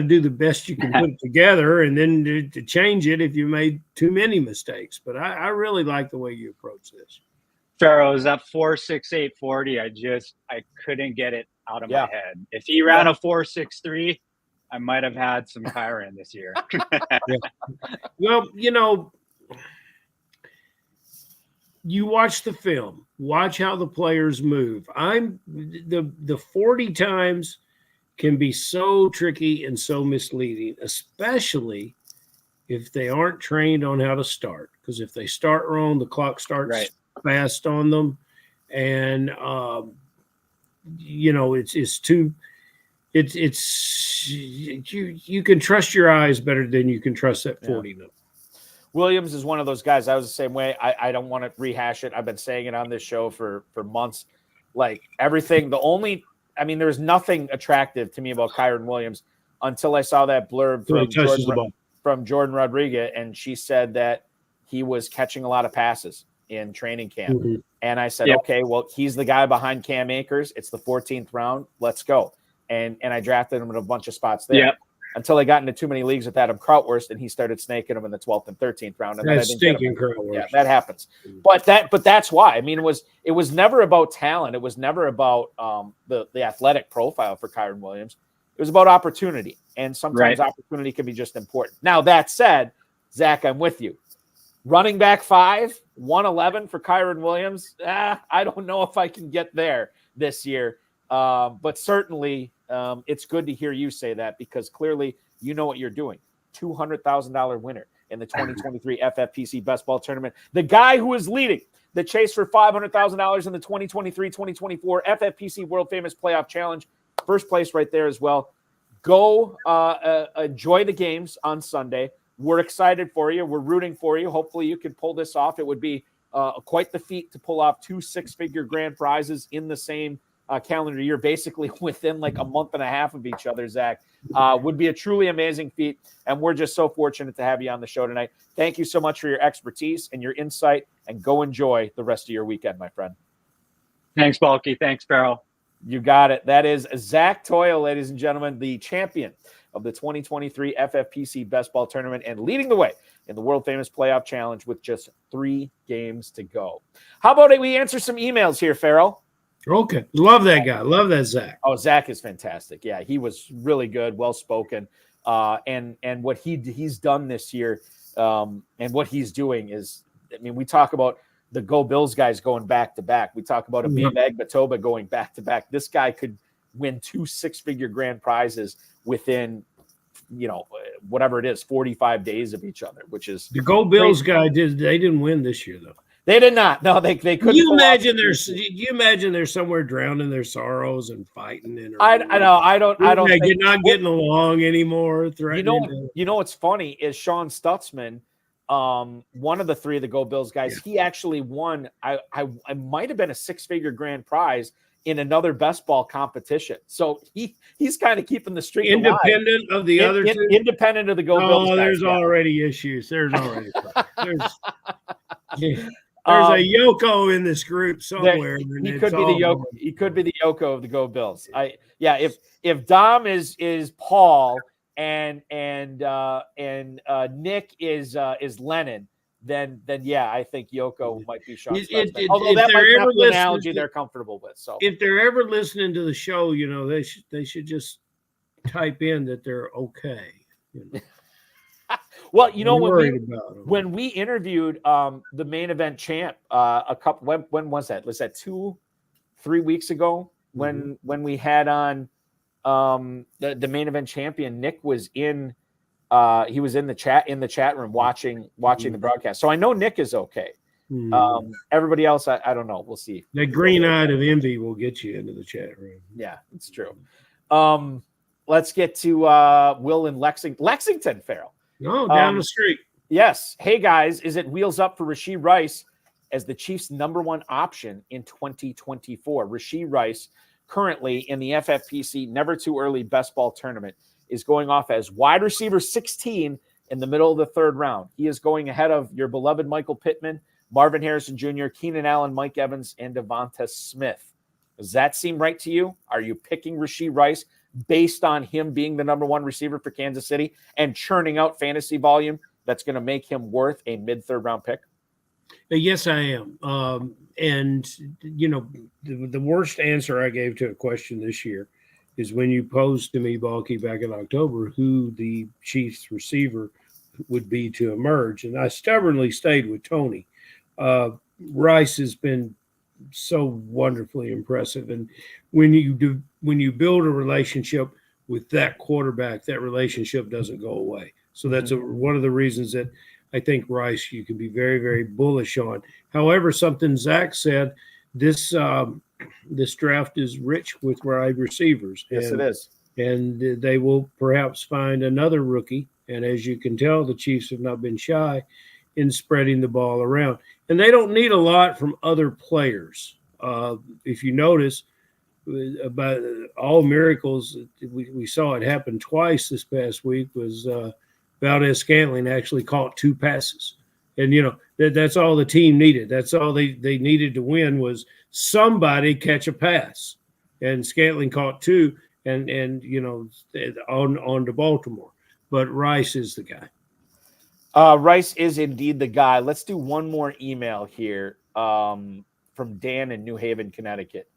do the best you can put it together, and then to change it if you made too many mistakes. But I really like the way you approach this. Ferrell, is that 4.68 40? I couldn't get it out of my head. If he ran a 4.63, I might have had some Kyren this year. Well, you watch the film, watch how the players move. The 40 times can be so tricky and so misleading, especially if they aren't trained on how to start. Because if they start wrong, the clock starts fast on them, and you can trust your eyes better than you can trust that 40 number. Williams is one of those guys. I was the same way. I don't want to rehash it. I've been saying it on this show for months. Like everything, there's nothing attractive to me about Kyren Williams until I saw that blurb from Jordan Rodriguez, and she said that he was catching a lot of passes in training camp. Mm-hmm. And I said, okay, well, he's the guy behind Cam Akers. It's the 14th round. Let's go. And I drafted him in a bunch of spots there until I got into too many leagues with Adam Krautwurst, and he started snaking him in the 12th and 13th round. And that's stinking Krautwurst. Yeah, that happens. But that's why. I mean, it was never about talent. It was never about the athletic profile for Kyren Williams. It was about opportunity. And sometimes opportunity can be just important. Now, that said, Zach, I'm with you. Running back 5, 111 for Kyren Williams. I don't know if I can get there this year. But certainly it's good to hear you say that, because clearly you know what you're doing. $200,000 winner in the 2023 FFPC Best Ball Tournament. The guy who is leading the chase for $500,000 in the 2023-2024 FFPC World Famous Playoff Challenge. first place right there as well. Go enjoy the games on Sunday. We're excited for you. We're rooting for you. Hopefully you can pull this off. It would be quite the feat to pull off 2 six-figure grand prizes in the same calendar year, basically within like a month and a half of each other, Zach. Would be a truly amazing feat, and we're just so fortunate to have you on the show tonight. Thank you so much for your expertise and your insight, and go enjoy the rest of your weekend, my friend. Thanks, Balky. Thanks, Ferrell. You got it. That is Zach Toyo, ladies and gentlemen, the champion of the 2023 FFPC Best Ball Tournament and leading the way in the world-famous playoff challenge with just 3 games to go. How about we answer some emails here, Ferrell? Okay. Love that guy. Love that Zach. Oh, Zach is fantastic. Yeah, he was really good, well-spoken. And what he's done this year and what he's doing is, I mean, we talk about the Go Bills guys going back-to-back. We talk about Abib Agbatoba going back-to-back. This guy could win 2 six-figure grand prizes within, whatever it is, 45 days of each other, which is the Go Bills guy they didn't win this year though. They did not. No, they couldn't. You imagine they're somewhere drowning their sorrows and fighting. I know. I don't. You're not getting along anymore. You know what's funny is Sean Stutzman, one of the 3 of the Go Bills guys. Yeah. He actually won. I might have been a 6-figure grand prize in another best ball competition. So he's kind of keeping the streak independent alive. Of the other 2? Independent of the Go Bills. Oh, there's already issues. There's already there's a Yoko in this group somewhere. He could be the Yoko. He could be the Yoko of the Go Bills. If Dom is Paul and Nick is Lennon, then yeah, I think Yoko might be Sean. Although that might be an analogy they're comfortable with. So if they're ever listening to the show, they should just type in that they're okay. Well, when we interviewed the main event champ when was that? Was that 2-3 weeks ago when we had on the main event champion? Nick was in he was in the chat room watching the broadcast. So I know Nick is okay. Everybody else, I don't know. We'll see. That green eye of envy will get you into the chat room. Yeah, it's true. Let's get to Will in Lexington, Ferrell. No, down the street. Yes. Hey, guys, is it wheels up for Rashee Rice as the Chiefs' #1 option in 2024? Rashee Rice, currently in the FFPC Never Too Early Best Ball Tournament, is going off as wide receiver 16 in the middle of the 3rd round. He is going ahead of your beloved Michael Pittman, Marvin Harrison Jr., Keenan Allen, Mike Evans, and Devonta Smith. Does that seem right to you? Are you picking Rashee Rice based on him being the #1 receiver for Kansas City and churning out fantasy volume that's going to make him worth a mid-3rd round pick? Yes, I am. And, the worst answer I gave to a question this year is when you posed to me, Balky, back in October, who the Chiefs receiver would be to emerge. And I stubbornly stayed with Tony. Rice has been so wonderfully impressive. And when you build a relationship with that quarterback, that relationship doesn't go away. So that's one of the reasons that I think Rice you can be very, very bullish on. However, something Zach said, this draft is rich with wide receivers. Yes, it is. And they will perhaps find another rookie. And as you can tell, the Chiefs have not been shy in spreading the ball around. And they don't need a lot from other players. If you notice, about all miracles, we saw it happen twice this past week, was Valdez-Scantling actually caught 2 passes. And, that's all the team needed. That's all they needed to win was somebody catch a pass. And Scantling caught 2 and on to Baltimore. But Rice is the guy. Rice is indeed the guy. Let's do one more email here from Dan in New Haven, Connecticut.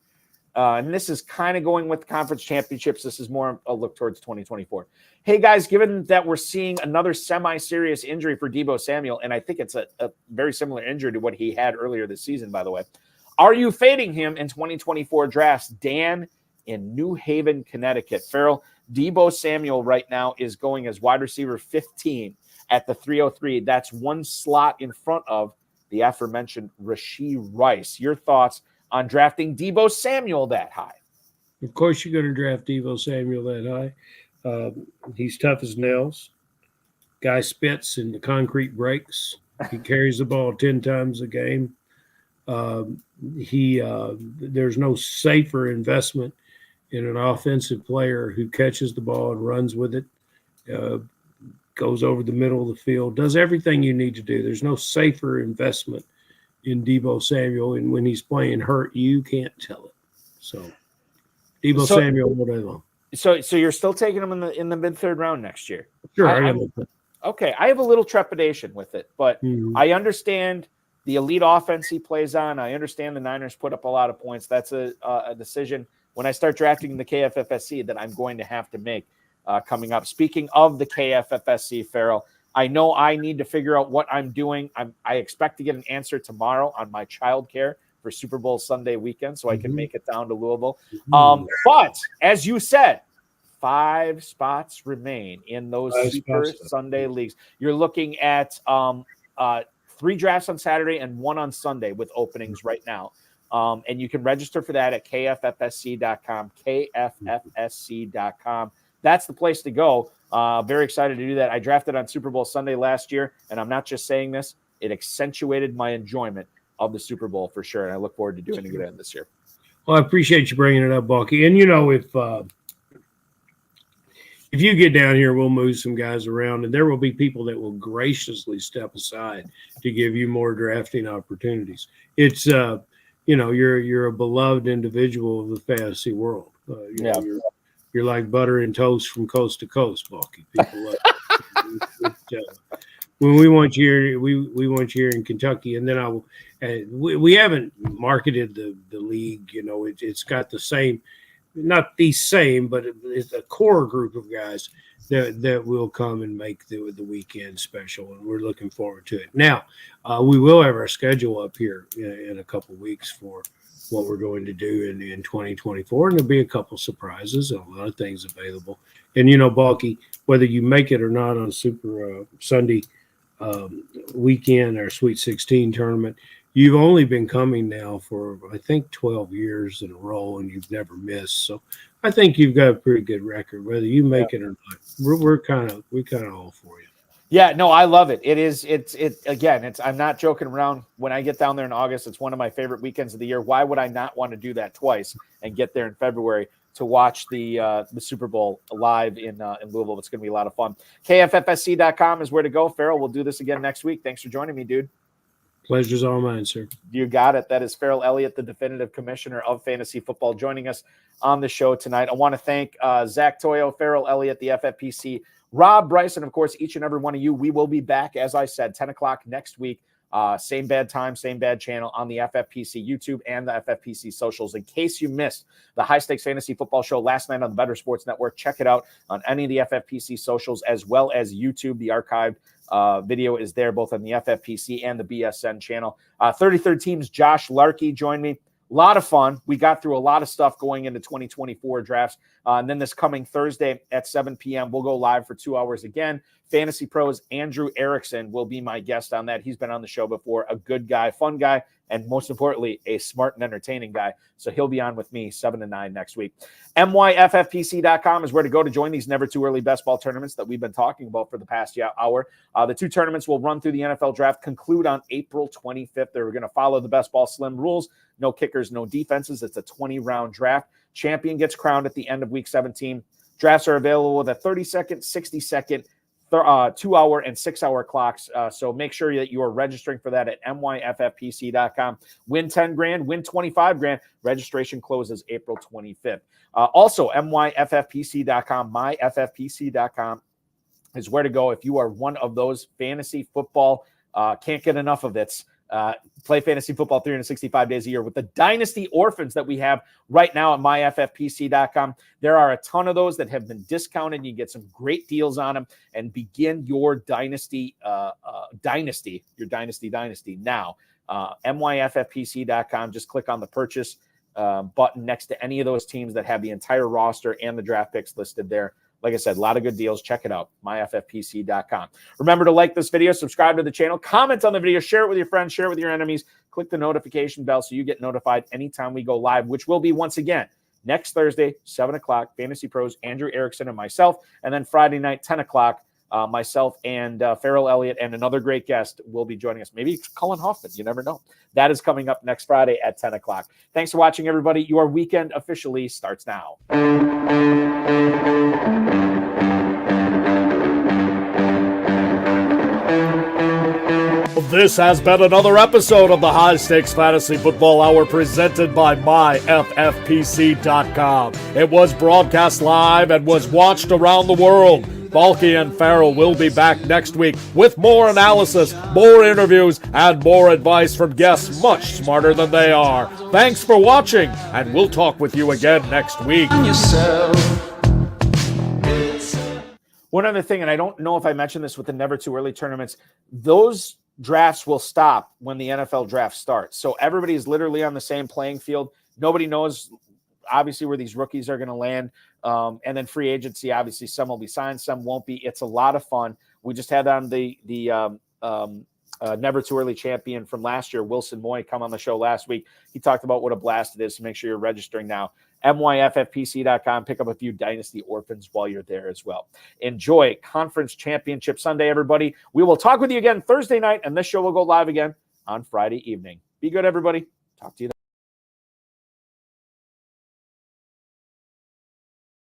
And this is kind of going with the conference championships. This is more a look towards 2024. Hey, guys, given that we're seeing another semi-serious injury for Deebo Samuel, and I think it's a very similar injury to what he had earlier this season, by the way, are you fading him in 2024 drafts? Dan in New Haven, Connecticut. Ferrell, Deebo Samuel right now is going as wide receiver 15 at the 303. That's 1 slot in front of the aforementioned Rashee Rice. Your thoughts on drafting Deebo Samuel that high? Of course, you're going to draft Devo Samuel that high. He's tough as nails. Guy spits and the concrete breaks. He carries the ball 10 times a game. There's no safer investment in an offensive player who catches the ball and runs with it, goes over the middle of the field, does everything you need to do. There's no safer investment in Devo Samuel, and when he's playing hurt, you can't tell it. So Devo Samuel all day long. So you're still taking him in the mid-third round next year? Sure. Okay, I have a little trepidation with it, but I understand the elite offense he plays on. I understand the Niners put up a lot of points. That's a decision when I start drafting the KFFSC that I'm going to have to make coming up. Speaking of the KFFSC, Ferrell, I know I need to figure out what I'm doing. I expect to get an answer tomorrow on my childcare for Super Bowl Sunday weekend, so I can make it down to Louisville. But as you said, 5 spots remain in those Super Sunday leagues. You're looking at 3 drafts on Saturday and 1 on Sunday with openings right now. And you can register for that at KFFSC.com, KFFSC.com. That's the place to go. Very excited to do that. I drafted on Super Bowl Sunday last year, and I'm not just saying this. It accentuated my enjoyment of the Super Bowl for sure, and I look forward to doing it again this year. Well, I appreciate you bringing it up, Balky. And, if you get down here, we'll move some guys around, and there will be people that will graciously step aside to give you more drafting opportunities. It's, you're a beloved individual of the fantasy world. You're like butter and toast from coast to coast, Balky. People love it. When we want you here, we want you here in Kentucky, and then we haven't marketed the league. It's got the same. Not the same, but it's a core group of guys that will come and make the weekend special, and we're looking forward to it. Now, we will have our schedule up here in a couple of weeks for what we're going to do in 2024, and there'll be a couple surprises and a lot of things available. And, Balky, whether you make it or not on Super Sunday weekend or Sweet 16 tournament, you've only been coming now for, I think, 12 years in a row, and you've never missed. So I think you've got a pretty good record, whether you make it or not. We're kind of all for you. Yeah, no, I love it. I'm not joking around. When I get down there in August, it's one of my favorite weekends of the year. Why would I not want to do that twice and get there in February to watch the Super Bowl live in Louisville? It's going to be a lot of fun. KFFSC.com is where to go. Ferrell, we'll do this again next week. Thanks for joining me, dude. Pleasure's all mine, sir. You got it. That is Ferrell Elliott, the definitive commissioner of fantasy football, joining us on the show tonight. I want to thank Zach Toyo, Ferrell Elliott, the FFPC, Rob, Bryce, and, of course, each and every one of you. We will be back, as I said, 10 o'clock next week. Same bad time, same bad channel on the FFPC YouTube and the FFPC socials. In case you missed the High Stakes Fantasy Football Show last night on the Better Sports Network, check it out on any of the FFPC socials as well as YouTube. The archived video is there both on the FFPC and the BSN channel. 33rd Team's Josh Larkey joined me. A lot of fun. We got through a lot of stuff going into 2024 drafts. And then this coming Thursday at 7 p.m., we'll go live for 2 hours again. Fantasy Pros Andrew Erickson will be my guest on that. He's been on the show before. A good guy, fun guy, and most importantly, a smart and entertaining guy. So he'll be on with me 7 to 9 next week. MYFFPC.com is where to go to join these never too early best ball tournaments that we've been talking about for the past hour. The 2 tournaments will run through the NFL draft, conclude on April 25th. They're going to follow the best ball slim rules. No kickers, no defenses. It's a 20-round draft. Champion gets crowned at the end of week 17. Drafts are available with a 30-second, 60-second, 2-hour, and 6-hour clocks. So make sure that you are registering for that at myffpc.com. Win 10 grand, win 25 grand. Registration closes April 25th. Also, myffpc.com, myffpc.com is where to go if you are one of those fantasy football, can't get enough of it. Play fantasy football 365 days a year with the Dynasty Orphans that we have right now at myffpc.com. There are a ton of those that have been discounted. You get some great deals on them and begin your dynasty now. myffpc.com. Just click on the purchase button next to any of those teams that have the entire roster and the draft picks listed there. Like I said, a lot of good deals. Check it out, myffpc.com. Remember to like this video, subscribe to the channel, comment on the video, share it with your friends, share it with your enemies, click the notification bell so you get notified anytime we go live, which will be once again next Thursday, 7 o'clock, Fantasy Pros, Andrew Erickson and myself. And then Friday night, 10 o'clock, myself and Ferrell Elliott and another great guest will be joining us. Maybe Cullen Hoffman. You never know. That is coming up next Friday at 10 o'clock. Thanks for watching, everybody. Your weekend officially starts now. This has been another episode of the High Stakes Fantasy Football Hour presented by MyFFPC.com. It was broadcast live and was watched around the world. Balky and Ferrell will be back next week with more analysis, more interviews, and more advice from guests much smarter than they are. Thanks for watching, and we'll talk with you again next week. One other thing, and I don't know if I mentioned this with the Never Too Early tournaments, those drafts will stop when the NFL draft starts. So everybody is literally on the same playing field. Nobody knows, obviously, where these rookies are going to land. And then free agency, obviously, some will be signed, some won't be. It's a lot of fun. We just had on the Never Too Early champion from last year, Wilson Moy, come on the show last week. He talked about what a blast it is, so make sure you're registering now. MyFFPC.com. Pick up a few Dynasty Orphans while you're there as well. Enjoy Conference Championship Sunday, everybody. We will talk with you again Thursday night, and this show will go live again on Friday evening. Be good, everybody. Talk to you then.